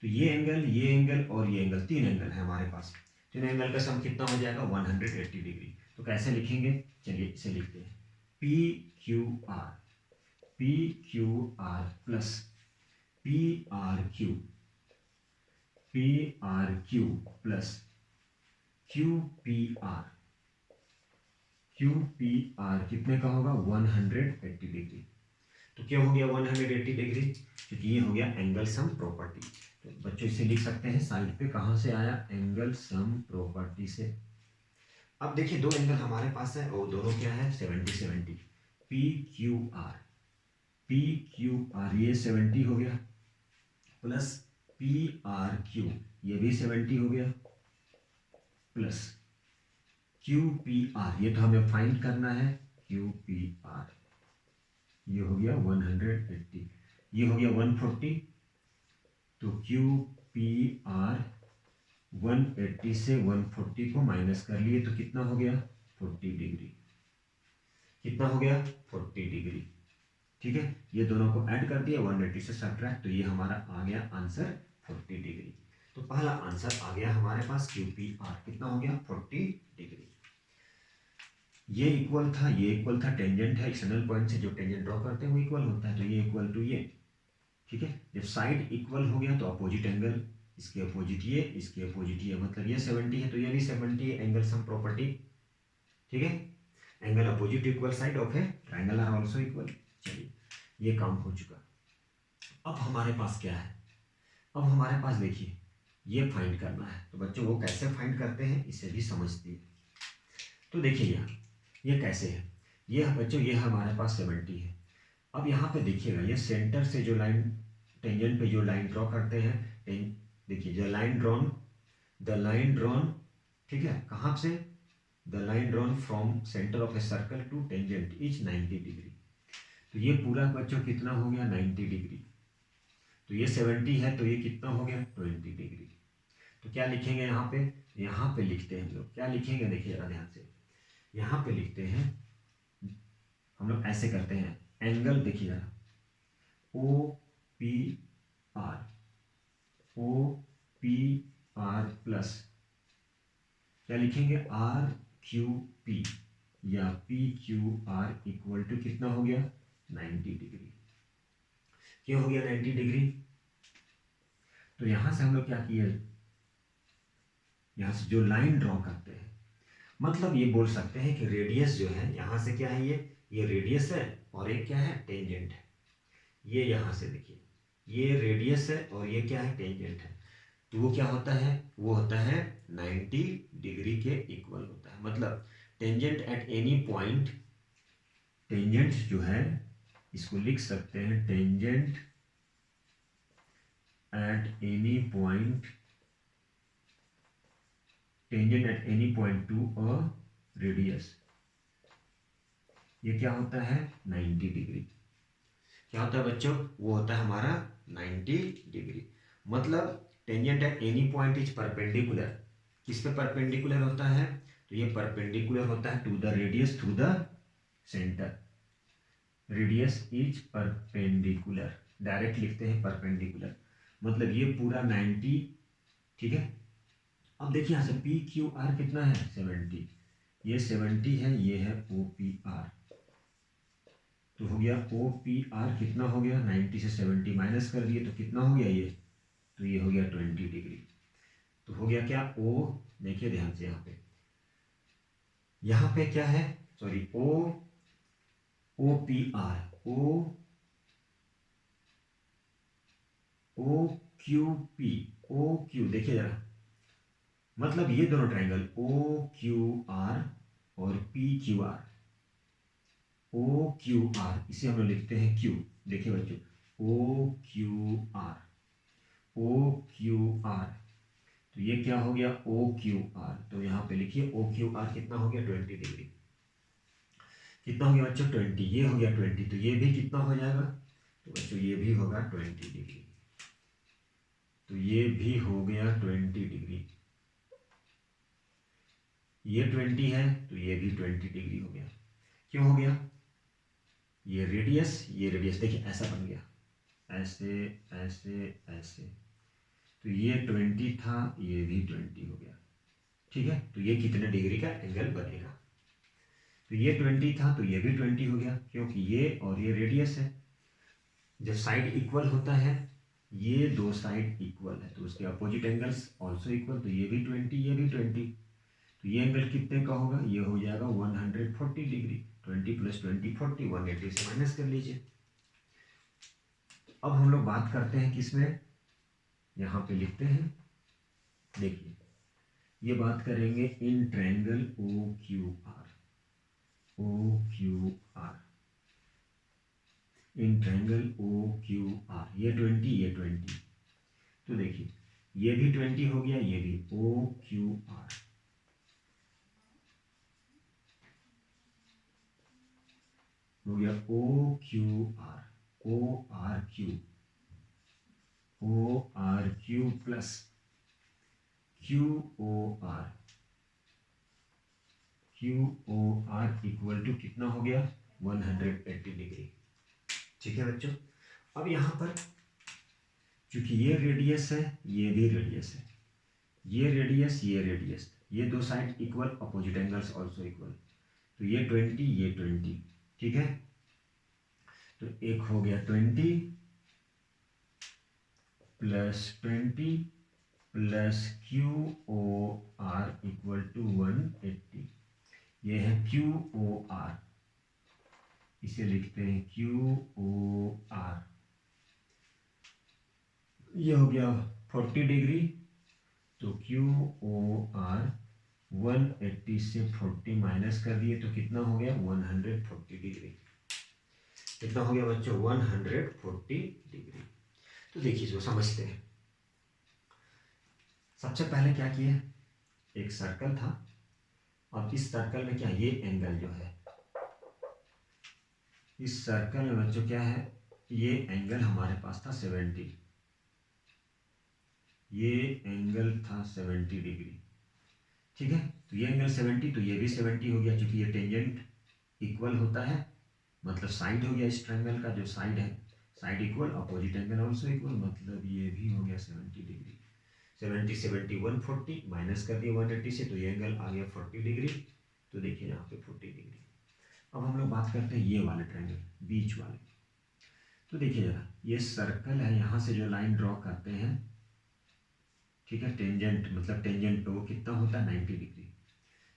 तो ये एंगल और ये एंगल, तीन एंगल है हमारे पास। तीन एंगल का सम कितना हो जाएगा, 180 डिग्री। तो कैसे लिखेंगे, चलिए इसे लिखते हैं, P Q R, P Q are plus P R Q, P R Q plus Q P R, Q P are कितने का होगा, 180 डिग्री। तो क्या हो गया 180 डिग्री, क्योंकि ये हो गया एंगल सम प्रॉपर्टी। तो बच्चों इसे लिख सकते हैं साइड पे, कहाँ से आया, एंगल सम प्रॉपर्टी से। अब देखिए दो एंगल हमारे पास है और दोनों क्या है, 70 P Q R, P Q R ये 70 हो गया, प्लस पी आर क्यू ये भी 70 हो गया, प्लस क्यू पी आर, ये तो हमें फाइंड करना है, क्यू पी आर ये हो गया 180, ये हो गया 140। तो क्यू पी आर 180 से 140 को माइनस कर लिए तो कितना हो गया, 40 डिग्री। कितना हो गया, 40 डिग्री, ठीक है। ये दोनों को ऐड कर दिया, 180 से सब्ट्रैक्ट, तो ये हमारा आ गया आंसर 40 डिग्री। तो पहला आंसर आ गया हमारे पास क्यू पी आर, कितना हो गया 40 डिग्री। ये इक्वल था, ये इक्वल था, टेंजेंट है, एक्सटर्नल पॉइंट से जो टेंजेंट ड्रॉ करते हैं वो इक्वल होता है, तो ये इक्वल टू ये, ठीक है। जब साइड इक्वल हो गया तो अपोजिट एंगल, इसके अपोजिट ये, इसके अपोजिट ये, मतलब ये 70 है तो ये भी 70 है, एंगल सम प्रॉपर्टी, ठीक है। Angle opposite equal side of a triangle are also equal. चलिए ये काम हो चुका। अब हमारे पास क्या है, अब हमारे पास देखिए ये फाइंड करना है, तो बच्चों वो कैसे फाइंड करते हैं इसे भी समझते हैं। तो देखिए यहाँ ये कैसे है, ये बच्चों ये हमारे पास 70 है। अब यहाँ पे देखिएगा ये सेंटर से जो लाइन, टेंजेंट पे जो लाइन ड्रॉ करते हैं, देखिए द लाइन ड्रॉन, ठीक है, कहाँ से, the line drawn from centre of a circle to tangent is 90 degree. तो ये पूरा बच्चों कितना हो गया 90 डिग्री। तो ये 70 है तो ये कितना हो गया 20 डिग्री। तो क्या लिखेंगे यहाँ पे लिखते हैं हम लोग, क्या लिखेंगे देखिए जरा ध्यान से, यहाँ पे लिखते हैं हम लोग ऐसे करते हैं, एंगल देखिए जरा, O P R, O P R plus क्या लिखेंगे आर क्यू पी, या P Q R equal to कितना हो गया 90 डिग्री। क्यों हो गया 90 डिग्री, तो यहां से हम लोग क्या किए, यहां से जो लाइन ड्रॉ करते हैं, मतलब ये बोल सकते हैं कि रेडियस जो है यहाँ से क्या है, ये रेडियस है और एक क्या है टेंजेंट है। ये यहाँ से देखिए ये रेडियस है और ये क्या है टेंजेंट है, तो वो क्या होता है, वो होता है 90 डिग्री के इक्वल होता है। मतलब tangent at any point, tangent जो है इसको लिख सकते हैं tangent at any point, tangent at any point to a radius, ये क्या होता है 90 डिग्री। क्या होता है बच्चों, वो होता है हमारा 90 डिग्री। मतलब tangent at any point is perpendicular, किस पे परपेंडिकुलर होता है, तो ये परपेंडिकुलर होता है to the radius through the centre, radius is perpendicular, direct लिखते हैं परपेंडिकुलर, मतलब ये पूरा 90, ठीक है। अब देखिए यहाँ से पी क्यू आर कितना है 70, ये 70 है, ये है ओ पी आर, तो हो गया ओ पी आर कितना हो गया 90 से 70 माइनस कर दिए तो कितना हो गया ये, तो ये हो गया 20 डिग्री। तो हो गया क्या ओ, देखिए ध्यान से यहाँ पे क्या है, sorry O P R, O Q देखिए जरा, मतलब ये दोनों ट्राइंगल ओ क्यू आर और P Q R, O Q R इसे हम लोग लिखते हैं क्यू, देखिए बच्चों O Q R, O Q R, तो ये क्या हो गया ओ क्यू आर, तो यहाँ पे लिखिए ओ क्यू आर कितना हो गया 20 डिग्री, कितना हो गया बच्चों 20, ये हो गया 20, तो ये भी कितना हो जाएगा, तो बच्चों ये भी होगा 20 डिग्री, तो ये भी हो गया 20 डिग्री, ये 20 है तो ये भी 20 डिग्री हो गया। क्यों हो गया, ये रेडियस देखिए ऐसा बन गया, ऐसे ऐसे ऐसे, तो ये 20 था ये भी 20 हो गया, ठीक है। तो ये कितने डिग्री का एंगल बनेगा, तो ये 20 था तो ये भी 20 हो गया, क्योंकि ये और ये रेडियस है, जब साइड इक्वल होता है, ये दो साइड इक्वल है तो उसके अपोजिट एंगल्स ऑल्सो इक्वल, तो ये भी 20 ये भी 20, तो ये एंगल कितने का होगा, ये हो जाएगा 140 डिग्री, 20 प्लस 20 40, 180 से माइनस कर लीजिए। अब हम लोग बात करते हैं किसमें, यहाँ पे लिखते हैं, देखिए ये बात करेंगे in triangle O Q R, in triangle O Q R, ये 20 ये 20, तो देखिए ये भी 20 हो गया, ये भी ओ क्यू आर, हो गया O Q R, O R Q plus Q O R equal to कितना हो गया 180 डिग्री, ठीक है बच्चों। अब यहाँ पर क्योंकि ये रेडियस है, ये भी रेडियस है, ये रेडियस, ये दो side equal, opposite angles also equal, तो ये 20, ये 20, ठीक है। तो एक हो गया 20 plus 20 plus QOR equal to 180, ये है QOR, इसे लिखते हैं QOR। ये हो गया 40 डिग्री, तो QOR 180 से 40 माइनस कर दिए तो कितना हो गया 140 डिग्री। कितना हो गया बच्चों 140 डिग्री। तो देखिए जो समझते हैं, सबसे पहले क्या किया, एक सर्कल था और इस सर्कल में क्या, ये एंगल जो है, इस सर्कल में बच्चों क्या है, ये एंगल हमारे पास था 70, ये एंगल था 70 डिग्री, ठीक है। तो ये एंगल 70, तो ये भी 70 हो गया, क्योंकि ये टेंजेंट इक्वल होता है, मतलब साइड हो गया इस ट्रायंगल का, जो साइड है, side equal, opposite angle also equal, मतलब ये भी हो गया 70 डिग्री। 70 70 140 माइनस कर दिया 180 से, तो ये एंगल आ गया 40 डिग्री। तो देखिए यहाँ पे 40 डिग्री। अब हम लोग बात करते हैं ये वाले ट्रायंगल, बीच वाले। तो देखिए जरा, ये सर्कल है, यहाँ से जो लाइन ड्रॉ करते हैं, ठीक है, टेंजेंट मतलब टेंजेंट पे वो कितना होता है 90 डिग्री,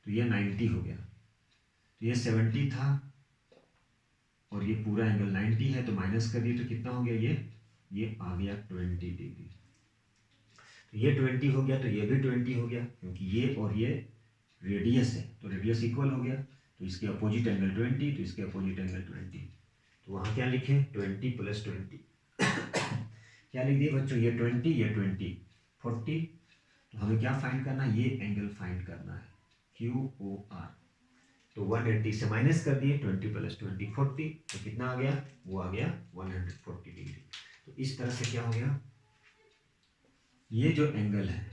तो ये 90 हो गया, तो ये 70 था और ये पूरा एंगल 90 है, तो माइनस कर दिए तो कितना हो गया, ये आ गया 20 डिग्री। तो ये 20 हो गया, तो ये भी 20 हो गया, क्योंकि ये और ये रेडियस है, तो रेडियस इक्वल हो गया, तो इसके अपोजिट एंगल 20, तो इसके अपोजिट एंगल 20, तो वहाँ क्या लिखे 20 प्लस 20 क्या लिख दिए बच्चों, ये 20, ये 20, 40, तो हमें क्या फाइंड करना है, ये एंगल फाइंड करना है QOR। तो 180 से माइनस कर दिए, 20 प्लस 20 40, तो कितना आ गया, वो आ गया 140 डिग्री। तो इस तरह से क्या हो गया, ये जो एंगल है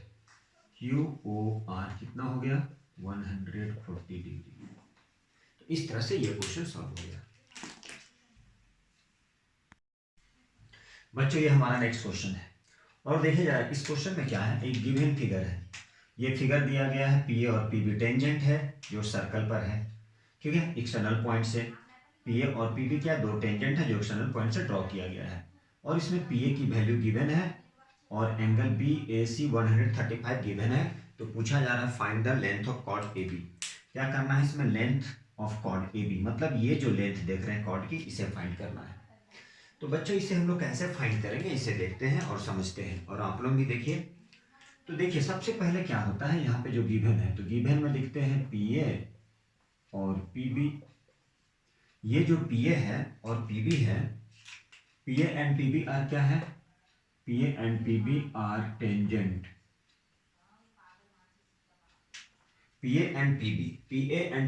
QOR कितना हो गया 140 डिग्री। तो इस तरह से ये क्वेश्चन सॉल्व हो गया। बच्चों ये हमारा नेक्स्ट क्वेश्चन है, और देखिए जरा इस क्वेश्चन में क्या है, एक गिवन फिगर है, ये फिगर दिया गया है, PA और PB टेंजेंट है जो सर्कल पर है, ठीक है, एक्सटर्नल पॉइंट से। PA और PB क्या, दो टेंजेंट है जो एक्सटर्नल पॉइंट से ड्रॉ किया गया है, और इसमें PA की वैल्यू गिवन है और एंगल BAC 135 गिवन है। तो पूछा जा रहा है find the length of chord AB। क्या करना है इसमें, लेंथ ऑफ कॉर्ड AB, मतलब ये जो लेंथ देख रहे हैं कॉर्ड की, इसे फाइंड करना है। तो बच्चों इसे हम लोग कैसे फाइंड करेंगे, इसे देखते हैं और समझते हैं, और आप लोग भी देखिए। तो देखिए सबसे पहले क्या होता है, यहाँ पे जो गिवन है, तो गिवन में लिखते हैं PA और PB। ये जो PA है और PB है, PA एंड PB आर क्या है, PA and PB are tangent. PA and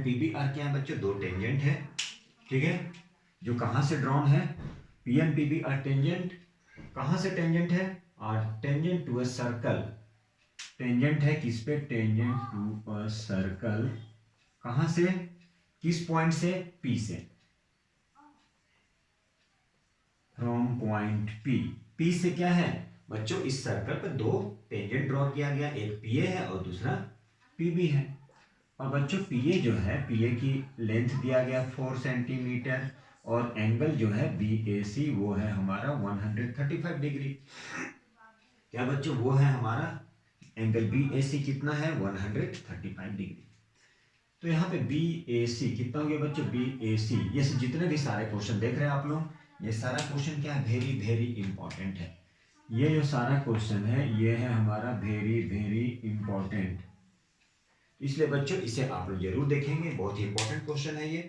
PB are क्या है बच्चों, दो टेंजेंट है, ठीक है, जो कहाँ से ड्रॉन है, PA and PB are tangent, कहाँ से टेंजेंट है, are tangent to a circle. Tangent है किस पे, टेंजेंट टू अ सर्कल, कहाँ से, किस पॉइंट से, P से, फ्रॉम पॉइंट P से क्या है बच्चों, इस सर्कल पर दो टेंजेंट ड्रॉ किया गया, एक PA है और दूसरा PB है। और बच्चों PA जो है, PA की लेंथ दिया गया 4 सेंटीमीटर, और एंगल जो है BAC वो है हमारा 135 डिग्री। क्या बच्चों, वो है हमारा एंगल BAC कितना है 135 डिग्री। तो यहाँ पे BAC कितना हो गया बच्चों, BAC, ये जितने भी सारे क्वेश्चन देख रहे हैं आप लोग, ये सारा क्वेश्चन क्या है, वेरी वेरी इंपॉर्टेंट है। ये जो सारा क्वेश्चन है ये है हमारा वेरी वेरी इंपॉर्टेंट, इसलिए बच्चों इसे आप लोग जरूर देखेंगे, बहुत ही इंपॉर्टेंट क्वेश्चन है ये।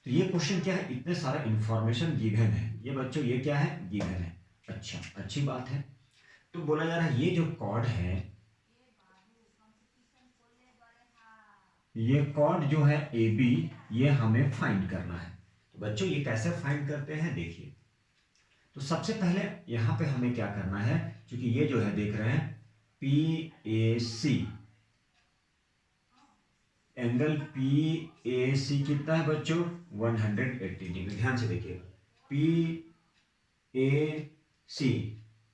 तो ये क्वेश्चन क्या है, इतने सारा इंफॉर्मेशन गिवन है, ये बच्चों ये क्या है, गिवन है। अच्छा, अच्छी बात है। तो बोला जा रहा है ये जो कॉर्ड है, ये कॉर्ड जो है AB, ये हमें फाइंड करना है। तो बच्चों ये कैसे फाइंड करते हैं देखिए। तो सबसे पहले यहाँ पे हमें क्या करना है, क्योंकि ये जो है देख रहे हैं PAC, एंगल PAC कितना है बच्चों 180 डिग्री, ध्यान से देखिएगा, PAC सी,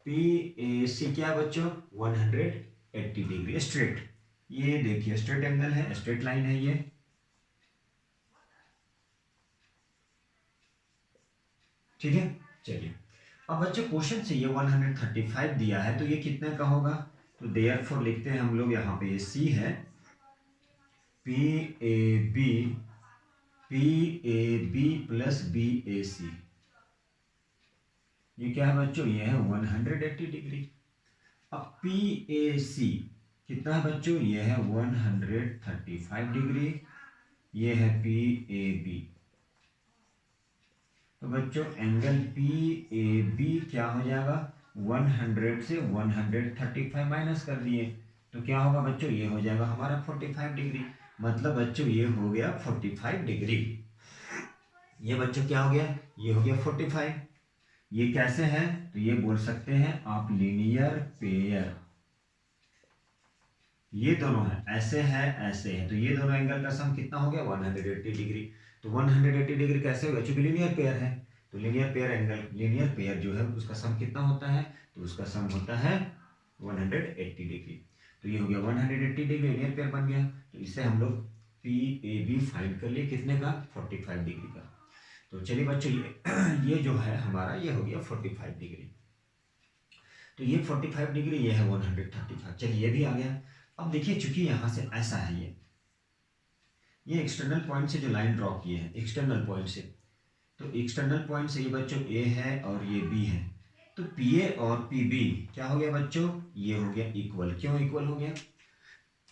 पी ए सी क्या है बच्चों 180 डिग्री स्ट्रेट। ये देखिए स्ट्रेट एंगल है, स्ट्रेट लाइन है ये। ठीक है, चलिए अब बच्चों क्वेश्चन से ये 135 दिया है तो ये कितने का होगा, तो देयरफॉर लिखते हैं हम लोग यहाँ पे, ये सी है, P A B, P A B plus B A C, ये क्या है बच्चों, ये है 180 डिग्री। अब पी ए सी कितना है बच्चों, ये है 135 डिग्री, ये है पी ए बी। तो बच्चों एंगल पी ए बी क्या हो जाएगा, 100 से 135 माइनस कर दिए तो क्या होगा बच्चों, ये हो जाएगा हमारा 45 डिग्री। मतलब बच्चों ये हो गया 45 डिग्री। ये बच्चों क्या हो गया, ये हो गया 45। ये कैसे है, तो ये बोल सकते हैं आप लीनियर पेयर। ये दोनों है, ऐसे है, तो ये दोनों एंगल का सम कितना हो गया 180 डिग्री। तो 180 डिग्री कैसे होगा, चूंकि लीनियर पेयर है, तो linear pair angle, linear pair जो है उसका सम कितना होता है, तो उसका सम होता है 180 डिग्री। तो ये हो गया 180 डिग्री लीनियर पेयर बन गया। तो इससे हम लोग पी ए बी फाइंड कर लिए कितने का, 45 डिग्री का। तो चलिए बच्चों ये जो है हमारा ये हो गया 45 डिग्री। तो ये 45 डिग्री, ये है 135। चलिए ये भी आ गया। अब देखिए चूंकि यहां से ऐसा है, ये एक्सटर्नल पॉइंट से जो लाइन ड्रॉ किए हैं एक्सटर्नल पॉइंट से, तो एक्सटर्नल पॉइंट से ये बच्चों ए है और ये बी है, तो पी ए और पी बी क्या हो गया बच्चों, ये हो गया इक्वल। क्यों इक्वल हो गया,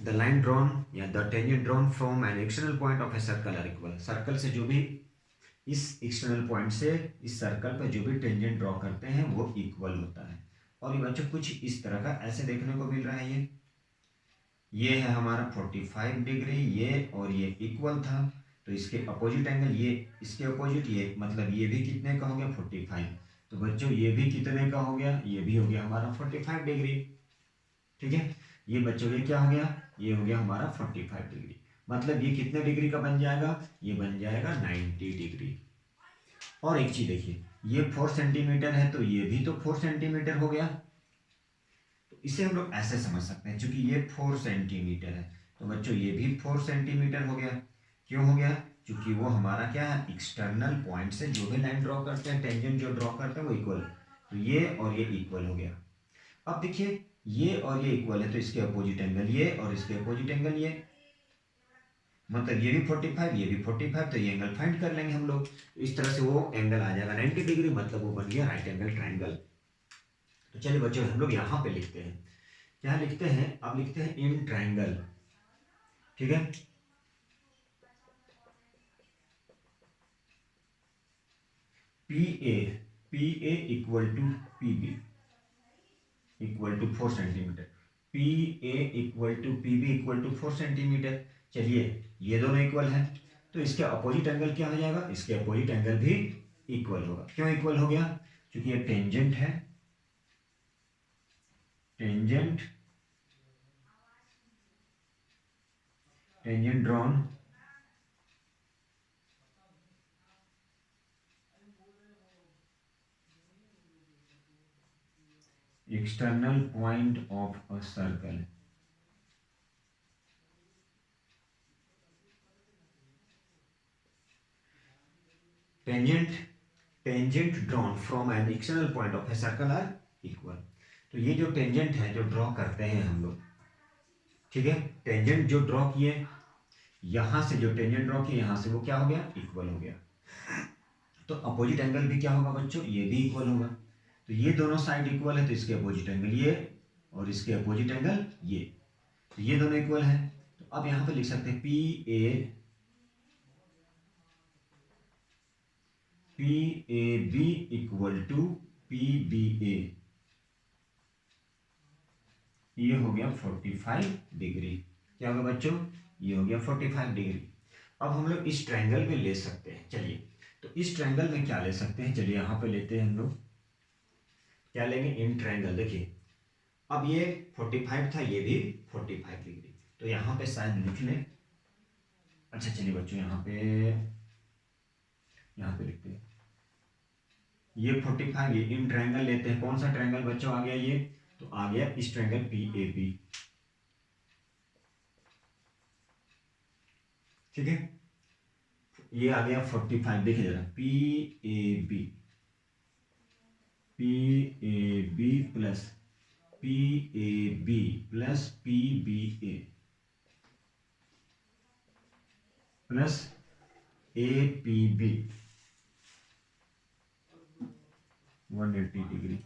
द लाइन ड्रॉन या the tangent drawn from an external point of a circle are equal. Circle से जो भी इस एक्सटर्नल पॉइंट से इस सर्कल पर जो भी टेंजेंट ड्रॉ करते हैं वो इक्वल होता है। और ये बच्चों कुछ इस तरह का ऐसे देखने को मिल रहा है, ये है हमारा 45 डिग्री, ये और ये इक्वल था, तो इसके अपोजिट एंगल ये, इसके अपोजिट ये, मतलब ये भी कितने का हो गया 45। तो बच्चों ये भी कितने का हो गया, ये भी हो गया हमारा 45 डिग्री। ठीक है, ये बच्चों ये क्या हो गया, ये हो गया हमारा 45 डिग्री। मतलब ये कितने डिग्री का बन जाएगा, ये बन जाएगा 90 डिग्री। और एक चीज देखिए, ये 4 सेंटीमीटर है तो ये भी तो 4 सेंटीमीटर हो गया। तो इसे हम लोग ऐसे समझ सकते हैं, क्योंकि ये 4 सेंटीमीटर है तो बच्चों ये भी 4 सेंटीमीटर हो गया। क्यों हो गया, क्योंकि वो हमारा क्या है, एक्सटर्नल पॉइंट से जो भी लाइन ड्रॉ करते हैं, टेंजेंट जो ड्रॉ करते हैं वो इक्वल, तो ये और ये इक्वल हो गया। अब देखिए ये और ये इक्वल है तो इसके अपोजिट एंगल ये और इसके अपोजिट एंगल ये, मतलब ये भी 45 ये भी 45, तो ये एंगल फाइंड कर लेंगे हम लोग। इस तरह से वो एंगल आ जाएगा 90 डिग्री, मतलब वो बन गया राइट एंगल ट्राइंगल। तो चलिए बच्चों हम लोग यहाँ पे लिखते हैं, क्या लिखते हैं, अब लिखते हैं इन ट्राइंगल। ठीक है, P A equal to P B equal to 4 centimetre, P A equal to P B equal to 4 centimetre. चलिए ये दोनों इक्वल है तो इसके अपोजिट एंगल क्या हो जाएगा, इसके अपोजिट एंगल भी इक्वल होगा। क्यों इक्वल हो गया, क्योंकि ये टेंजेंट है, tangent tangent drawn external point of a circle, tangent drawn from an external point of a circle are equal. तो ये जो टेंजेंट है जो ड्रॉ करते हैं हम लोग, ठीक है, टेंजेंट जो ड्रॉ किए, यहां से जो टेंजेंट ड्रॉ किए यहां से वो क्या हो गया, इक्वल हो गया। तो अपोजिट एंगल भी क्या होगा बच्चों, ये भी इक्वल होगा। तो ये दोनों साइड इक्वल है तो इसके अपोजिट एंगल ये और इसके अपोजिट एंगल ये, तो ये दोनों इक्वल है। तो अब यहां पे लिख सकते हैं P A B equal to P B A, ये हो गया 45 डिग्री। क्या होगा बच्चों, ये हो गया 45 डिग्री। अब हम लोग इस ट्रायंगल में ले सकते हैं, चलिए तो इस ट्रायंगल में क्या ले सकते हैं, चलिए यहां पे लेते हैं हम लोग, क्या लेंगे, इन ट्रायंगल। देखिए अब ये 45 था, ये भी 45 डिग्री, तो यहां पे शायद लिख लें। अच्छा चलिए बच्चों यहाँ पे लिखते हैं, ये 45, ये इन ट्रायंगल लेते हैं। कौन सा ट्रायंगल बच्चों आ गया ये? तो आ गया इस ट्रायंगल PAP। ठीक है, ये आ गया 45। देखिए जरा, PAB plus PBA plus APB 180 degree.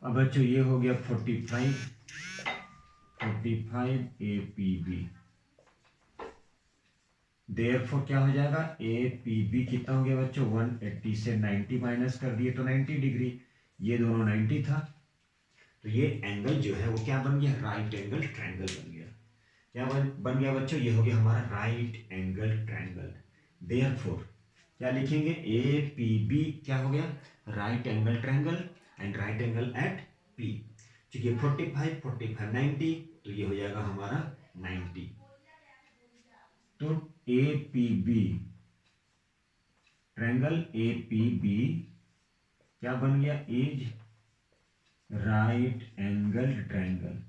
अब बच्चों ये हो गया 45 APB। देयरफॉर क्या हो जाएगा? APB कितना हो गया बच्चों? 180 से 90 माइनस कर दिए तो 90 डिग्री। ये दोनों 90 था, तो ये एंगल जो है वो क्या बन गया? राइट एंगल ट्रायंगल बन गया। क्या बन गया बच्चों? ये हो गया हमारा राइट एंगल ट्रायंगल। देयरफॉर क्या लिखेंगे? APB क्या हो गया? Right angle triangle and right angle at P। चूंकि 45 45 90, तो ये हो जाएगा हमारा 90। तो APB ट्रायंगल APB क्या बन गया? Is right angle triangle.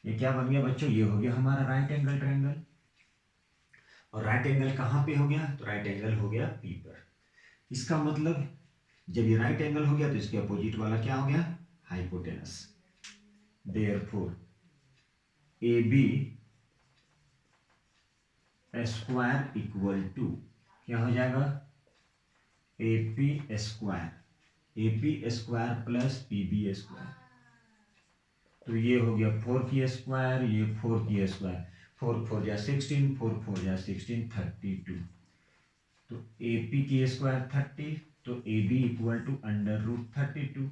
ये क्या बन गया बच्चों? ये हो गया हमारा राइट एंगल ट्रायंगल। और राइट एंगल कहाँ पे हो गया? तो राइट एंगल हो गया P पर। इसका मतलब जब ये राइट एंगल हो गया तो इसके अपोजिट वाला क्या हो गया? Hypotenuse. Therefore AB square equal to क्या हो जाएगा? AP square plus PB square. तो ये हो गया 4 की स्क्वायर, ये 4 की स्क्वायर। 4 4 जा 16, 4 4 जा 16, 32। तो AP की स्क्वायर 30, तो AB इक्वल टू √32।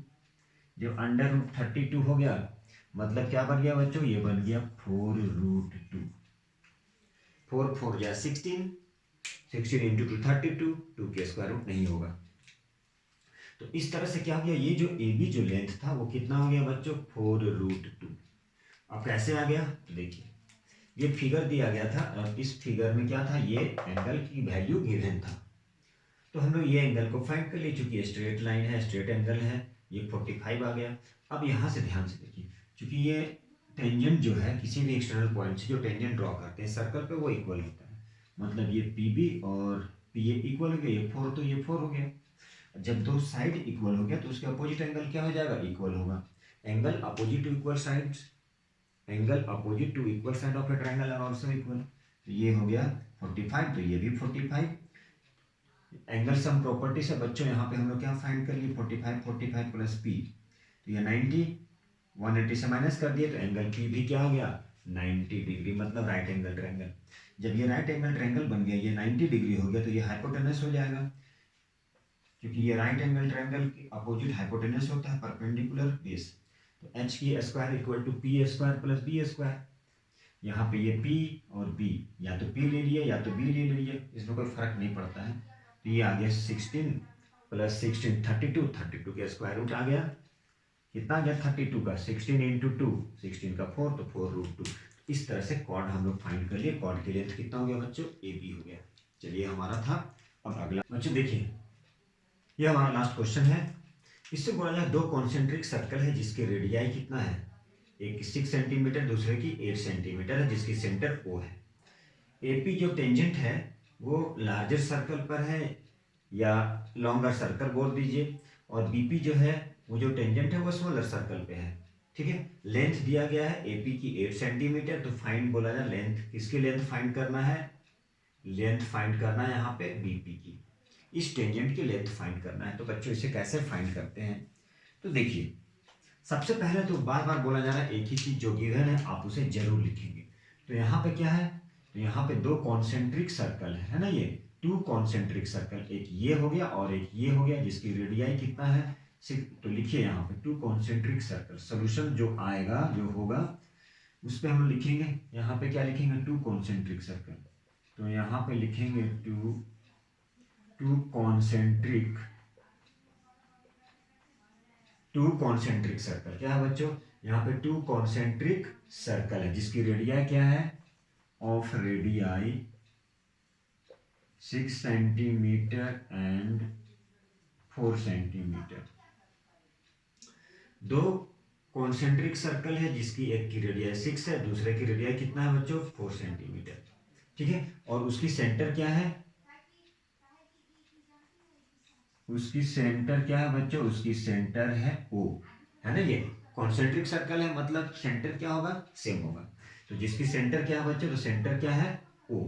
जब √32 हो गया मतलब क्या बन गया बच्चों? ये बन गया 4√2। 4 4 जा 16, 16 इंटू 2 32, 2 के स्क्वायर रूट नहीं होगा। तो इस तरह से क्या हो गया? ये जो AB जो लेंथ था वो कितना हो गया बच्चों? 4√2। अब कैसे आ गया? तो देखिए, ये फिगर दिया गया था और इस फिगर में क्या था? ये एंगल की वैल्यू गिवन था, तो हम लोग ये एंगल को फाइंड कर लिए। चूंकि स्ट्रेट लाइन है, स्ट्रेट एंगल है, ये 45 आ गया। अब यहाँ से ध्यान से देखिए, चूंकि ये टेंजेंट जो है किसी भी एक्सटर्नल पॉइंट से जो टेंजेंट ड्रॉ करते हैं सर्कल पे वो इक्वल होता है। मतलब ये PB और PA इक्वल हो गया, ये 4 तो ये 4 हो गया। जब दो साइड इक्वल हो गया तो उसके अपोजिट एंगल क्या हो जाएगा? इक्वल होगा। Angle opposite to equal sides, angle opposite to equal side of a triangle are also equal. तो ये हो गया 45, तो ये भी 45। एंगल सम प्रॉपर्टी से बच्चों यहाँ पे हम लोग क्या फाइंड कर लिए? 45 45 प्लस P, तो ये 90। 180 से माइनस कर दिए तो एंगल P भी क्या आ गया? 90 डिग्री, मतलब राइट एंगल ट्रायंगल। जब ये राइट एंगल ट्रायंगल बन गया, ये 90 डिग्री हो गया, तो ये हाइपोटेनस हो जाएगा। क्योंकि ये राइट एंगल ट्रायंगल के अपोजिट हाइपोटेनस होता है, परपेंडिकुलर बेस। तो H की square equal to P square plus B square. यहाँ पे ये P और B, या तो P ले लिए या तो B ले लिए, इसमें कोई फर्क नहीं पड़ता है। तो ये आ गया 16 प्लस 16 32, 32 का स्क्वायर रूट आ गया। कितना आ गया? 32 का 16 इंटू 2, 16 का 4, तो 4√2। इस तरह से कॉर्ड हम लोग फाइंड कर लिए। कॉर्ड की लेंथ कितना हो गया बच्चों? AB हो गया। चलिए हमारा था। अब अगला बच्चों देखिए, ये हमारा लास्ट क्वेश्चन है। इससे बोला जाए दो कॉन्सेंट्रिक सर्कल है जिसके रेडियाई कितना है? एक 6 सेंटीमीटर, दूसरे की 8 सेंटीमीटर है, जिसकी सेंटर O है। AP जो टेंजेंट है वो लार्जर सर्कल पर है या लॉन्गर सर्कल बोल दीजिए, और BP जो है वो जो टेंजेंट है वो स्मॉलर सर्कल पे है। ठीक है, लेंथ दिया गया है AP की 8 सेंटीमीटर। तो फाइंड बोला जाए लेंथ, किसकी लेंथ फाइंड करना है? लेंथ फाइंड करना है यहाँ पे BP की, इस टेंजेंट की लेंथ फाइंड करना है। तो बच्चों इसे कैसे फाइंड करते हैं? तो देखिए, सबसे पहले तो बार बार बोला जा रहा है एक ही चीज जो गिवन है आप उसे जरूर लिखेंगे। तो यहाँ पे क्या है? तो यहाँ पे दो कॉन्सेंट्रिक सर्कल है ना, ये 2 कॉन्सेंट्रिक सर्कल, एक ये हो गया और एक ये हो गया, जिसकी रेडियाई कितना है? 6। तो लिखिए यहाँ पे 2 कॉन्सेंट्रिक सर्कल। सोल्यूशन जो आएगा जो होगा उस पर हम लिखेंगे। यहाँ पे क्या लिखेंगे? 2 कॉन्सेंट्रिक सर्कल। तो यहाँ पे लिखेंगे 2 कॉन्सेंट्रिक सर्कल। क्या है बच्चों? यहाँ पे 2 कॉन्सेंट्रिक सर्कल है जिसकी रेडियाई क्या है? Of radii 6 centimetre and 4 centimetre. दो कॉन्सेंट्रिक सर्कल है जिसकी एक की रेडियस 6 है, दूसरे की रेडियस कितना है बच्चों 4 सेंटीमीटर। ठीक है, और उसकी सेंटर क्या है, उसकी सेंटर क्या है बच्चों, उसकी सेंटर है O, है ना। ये कॉन्सेंट्रिक सर्कल है मतलब सेंटर क्या होगा, सेम होगा। तो जिसकी सेंटर क्या है बच्चों, तो सेंटर क्या है O।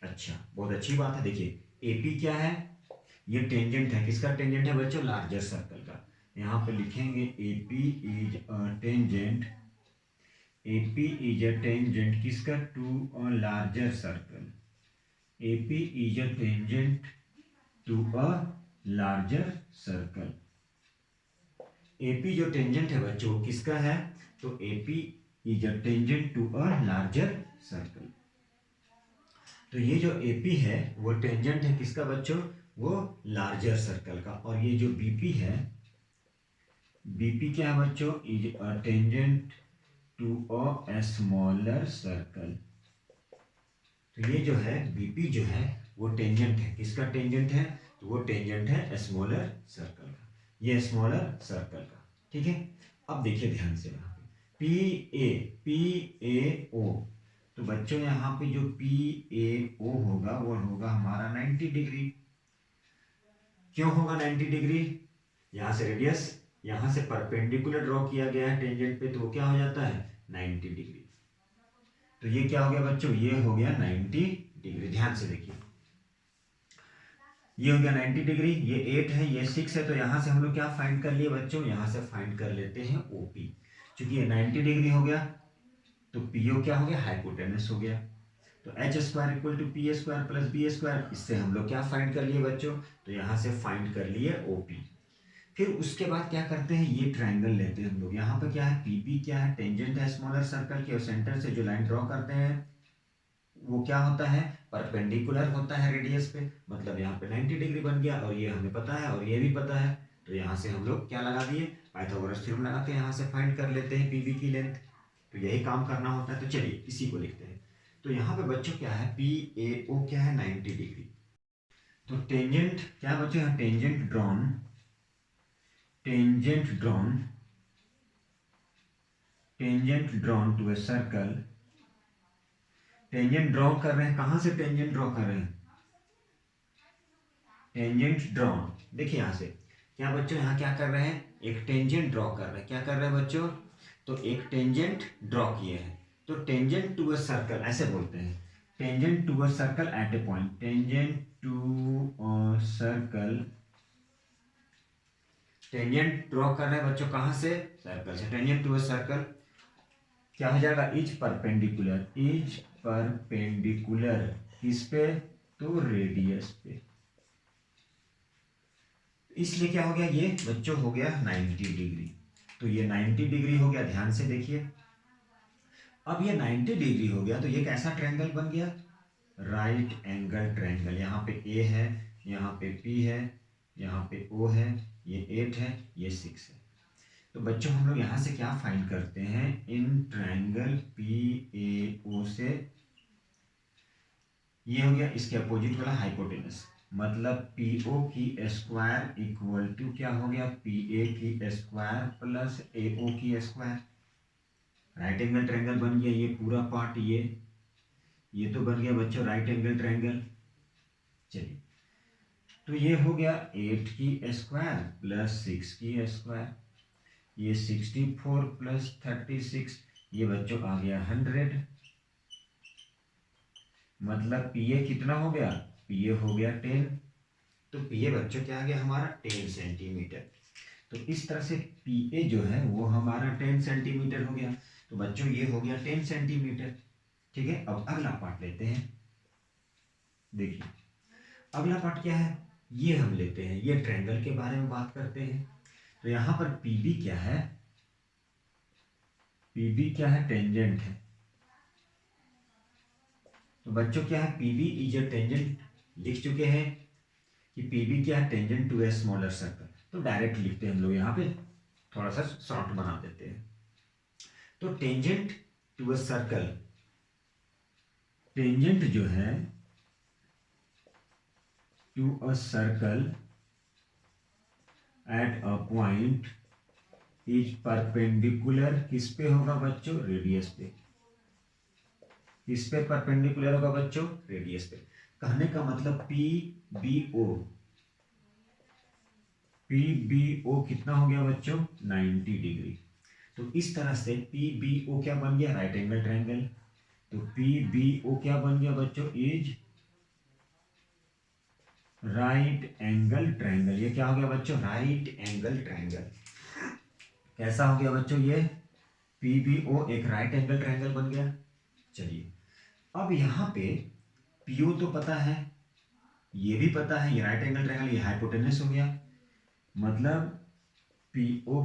अच्छा, बहुत अच्छी बात है। देखिए AP क्या है, ये टेंजेंट है, किसका टेंजेंट है बच्चों, लार्जर सर्कल का। यहाँ पे लिखेंगे AP is a tangent, AP is a tangent किसका, to a larger circle. AP is a tangent to a larger circle. AP जो टेंजेंट है बच्चों वो किसका है, तो AP is a tangent to a larger circle. तो ये जो AP है वो टेंजेंट है किसका बच्चों, वो लार्जर सर्कल का। और ये जो BP है, BP क्या है बच्चों, is a tangent to a smaller circle. तो ये जो है BP जो है वो टेंजेंट है, किसका टेंजेंट है, तो वो टेंजेंट है स्मॉलर सर्कल का, ये स्मॉलर सर्कल का। ठीक है, अब देखिए ध्यान से यहाँ पे PAO, तो बच्चों यहाँ पे जो PAO होगा वो होगा हमारा 90 डिग्री। क्यों होगा 90 डिग्री, यहाँ से रेडियस यहाँ से परपेंडिकुलर ड्रॉ किया गया है टेंजेंट पे, तो वो क्या हो जाता है 90 डिग्री। तो ये क्या हो गया बच्चों, ये हो गया 90 डिग्री। ध्यान से देखिए, ये हो गया 90 डिग्री, ये 8 है, ये 6 है। तो यहां से हम लोग क्या फाइंड कर लिए बच्चों, यहां से फाइंड कर लेते हैं OP। क्योंकि ये 90 डिग्री हो गया तो PO क्या हो गया, हाइपोटेनस हो गया। तो H square equal to PA square plus B square, इससे हम लोग क्या फाइंड कर लिए बच्चों, तो यहां से फाइंड कर लिए OP। फिर उसके बाद क्या करते हैं, ये ट्राइंगल लेते हैं हम लोग। यहाँ पर क्या है, PB क्या है, टेंजेंट है स्मॉलर सर्कल की, और सेंटर से जो लाइन ड्रॉ करते हैं वो क्या होता है, परपेंडिकुलर होता है रेडियस पे। मतलब यहाँ पे 90 डिग्री बन गया, और ये हमें पता है और ये भी पता है। तो यहाँ से हम लोग क्या लगा दिए, पाइथागोरस थ्योरम लगा के यहाँ से फाइंड कर लेते हैं PB की लेंथ। तो यही काम करना होता है। तो चलिए इसी को लिखते हैं। तो यहाँ पे बच्चों क्या है, PAO क्या है 90 डिग्री। तो टेंजेंट क्या है बच्चों, यहाँ tangent drawn, tangent drawn, tangent drawn to a circle. Tangent draw कर रहे हैं, कहां से टेंजेंट ड्रॉ कर रहे हैं, टेंजेंट ड्रॉ। देखिए यहां से क्या बच्चों, यहाँ क्या कर रहे हैं, एक टेंजेंट ड्रॉ कर रहे हैं। क्या कर रहे हैं बच्चों, तो एक टेंजेंट ड्रॉ किए हैं। तो टेंजेंट टू अ सर्कल ऐसे बोलते हैं, tangent to a circle at a point, tangent to a circle. Tangent draw कर रहे हैं बच्चों कहां से, सर्कल से। टेंजेंट टू अ सर्कल क्या हो जाएगा, इज परपेंडिकुलर, इज परपेंडिकुलर किस पे, तो रेडियस पे। इसलिए क्या हो गया, ये बच्चों हो गया 90 डिग्री। तो ये 90 डिग्री हो गया, ध्यान से देखिए। अब ये 90 डिग्री हो गया तो ये कैसा ट्रायंगल बन गया, राइट एंगल ट्रायंगल। यहाँ पे A है, यहाँ पे P है, यहाँ पे O है, ये 8 है, ये 6 है। तो बच्चों हम लोग यहाँ से क्या फाइंड करते हैं, इन ट्रायंगल PAO से ये हो गया इसके अपोजिट वाला हाइपोटेनस, मतलब PO की स्क्वायर इक्वल टू क्या हो गया, PA की स्क्वायर प्लस AO की स्क्वायर। राइट एंगल ट्रायंगल बन गया ये पूरा पार्ट, ये तो बन गया बच्चों राइट एंगल ट्रायंगल। चलिए, तो ये हो गया 8 की स्क्वायर प्लस 6 की स्क्वायर, ये 64 प्लस 36, ये बच्चों आ गया 100। मतलब PA कितना हो गया, PA हो गया 10। तो PA बच्चों क्या आ गया हमारा 10 सेंटीमीटर। तो इस तरह से PA जो है वो हमारा 10 सेंटीमीटर हो गया। तो बच्चों ये हो गया 10 सेंटीमीटर। ठीक है, अब अगला पार्ट लेते हैं। देखिए अगला पार्ट क्या है, ये हम लेते हैं, ये ट्रायंगल के बारे में बात करते हैं। तो यहां पर PB क्या है, PB क्या है, टेंजेंट है। तो बच्चों क्या है, PB इज अ टेंजेंट, लिख चुके हैं कि PB क्या है, tangent to a smaller circle. तो डायरेक्ट लिखते हैं हम लोग यहाँ पे, थोड़ा सा शॉर्ट बना देते हैं। तो tangent to a circle, tangent जो है to a circle at a point is perpendicular, किस पे होगा बच्चों, रेडियस पे। किस पे परपेंडिकुलर होगा बच्चों, रेडियस पे। कहने का मतलब पी बी ओ कितना हो गया बच्चों, 90 डिग्री। तो इस तरह से पी बी ओ क्या बन गया, राइट एंगल ट्रायंगल। तो पी बी ओ क्या बन गया बच्चों, इज राइट एंगल ट्रायंगल। ये क्या हो गया बच्चों, राइट एंगल ट्रायंगल। कैसा हो गया बच्चों ये, पी बी ओ एक राइट एंगल ट्रायंगल बन गया। चलिए अब यहाँ पे पीओ तो पता है, ये भी पता है, ये राइट एंगल ट्रायंगल, ये हाइपोटेनस हो गया। मतलब पीओ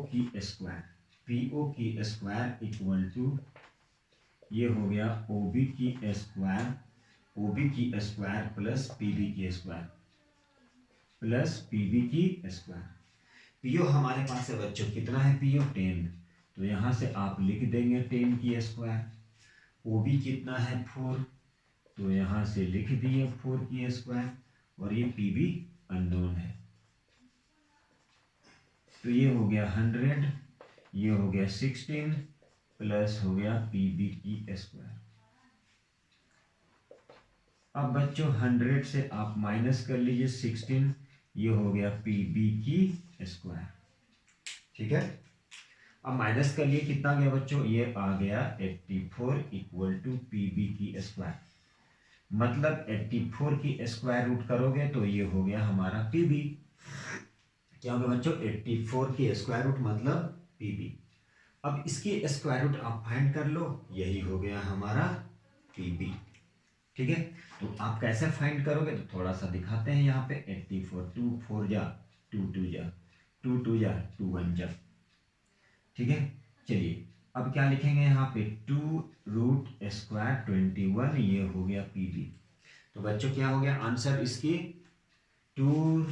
की स्क्वायर इक्वल टू, ये हो गया ओबी की स्क्वायर प्लस पीबी की स्क्वायर प्लस पीबी की स्क्वायर। पीओ हमारे पास है बच्चों, कितना है पीओ, 10। तो यहाँ से आप लिख देंगे 10 की स्क्वायर। ओबी कितना है, 4। तो यहाँ से लिख दिए 4 की स्क्वायर। और ये पीबी अननोन है। तो ये हो गया 100, ये हो गया 16 प्लस हो गया पीबी की स्क्वायर। अब बच्चों 100 से आप माइनस कर लीजिए 16, ये हो गया पीबी की स्क्वायर। ठीक है, अब माइनस कर लिए कितना गया बच्चों, ये आ गया 84 इक्वल टू पीबी की स्क्वायर। मतलब 84 की स्क्वायर रूट करोगे तो ये हो गया हमारा पीबी। क्या हो गया बच्चों, 84 की स्क्वायर रूट मतलब पीबी। अब इसकी स्क्वायर रूट आप फाइंड कर लो, यही हो गया हमारा पीबी। ठीक है, तो आप कैसे फाइंड करोगे, तो थोड़ा सा दिखाते हैं यहाँ पे। 84 2 4 जा 2 2 जा 2 2 जा 2 1 जा। ठीक है, चलिए अब क्या लिखेंगे यहाँ पे, 2 रूट स्क्वायर 21, ये हो गया पीबी। तो बच्चों क्या हो गया आंसर इसकी, 2,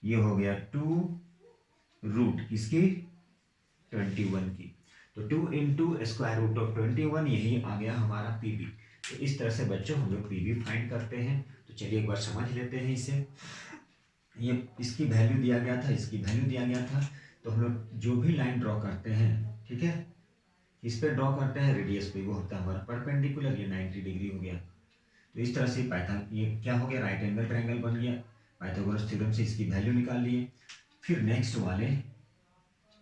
ये हो गया 2 रूट किसकी, 21 की। तो 2 इंटू स्क्वायर रूट ऑफ 21, यही आ गया हमारा पीबी। तो इस तरह से बच्चों हम लोग पीबी फाइंड करते हैं। तो चलिए एक बार समझ लेते हैं इसे। ये इसकी वैल्यू दिया गया था, इसकी वैल्यू दिया गया था। तो हम लोग जो भी लाइन ड्रॉ करते हैं, ठीक है, इस पे ड्रॉ करते हैं रेडियस पे, वो होता है हमारा परपेंडिकुलर। ये 90 डिग्री हो गया। तो इस तरह से पाइथन, ये क्या हो गया, राइट एंगल ट्रायंगल बन गया। पाइथागोरस थ्योरम से इसकी वैल्यू निकाल लिए। फिर नेक्स्ट वाले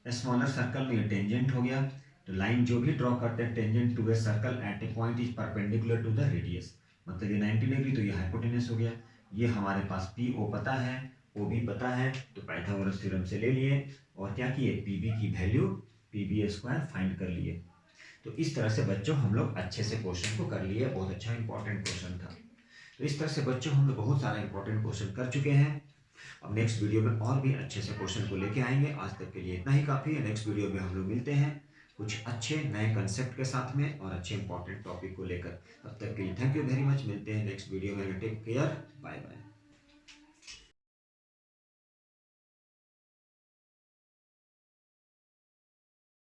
स्मॉलर सर्कल में ये टेंजेंट हो गया। तो लाइन जो भी ड्रॉ करते हैं, tangent to a circle at a point is perpendicular to the radius, मतलब ये 90 डिग्री, तो ये हाइपोटेनस हो गया। ये हमारे पास पी ओ पता है, ओ भी पता है, तो पाइथागोरस थ्योरम से ले लिए और क्या किए, पीबी की वैल्यू पीबी स्क्वायर फाइंड कर लिए। तो इस तरह से बच्चों हम लोग अच्छे से क्वेश्चन को कर लिए। बहुत अच्छा इंपॉर्टेंट क्वेश्चन था। तो इस तरह से बच्चों हम लोग बहुत सारा इंपॉर्टेंट क्वेश्चन कर चुके हैं। अब नेक्स्ट वीडियो में और भी अच्छे से क्वेश्चन को लेके आएंगे। आज तक के लिए इतना ही काफ़ी है। नेक्स्ट वीडियो में हम लोग मिलते हैं कुछ अच्छे नए कंसेप्ट के साथ में और अच्छे इंपॉर्टेंट टॉपिक को लेकर। तब तक के लिए थैंक यू वेरी मच। मिलते हैं नेक्स्ट वीडियो में। Take care, bye bye.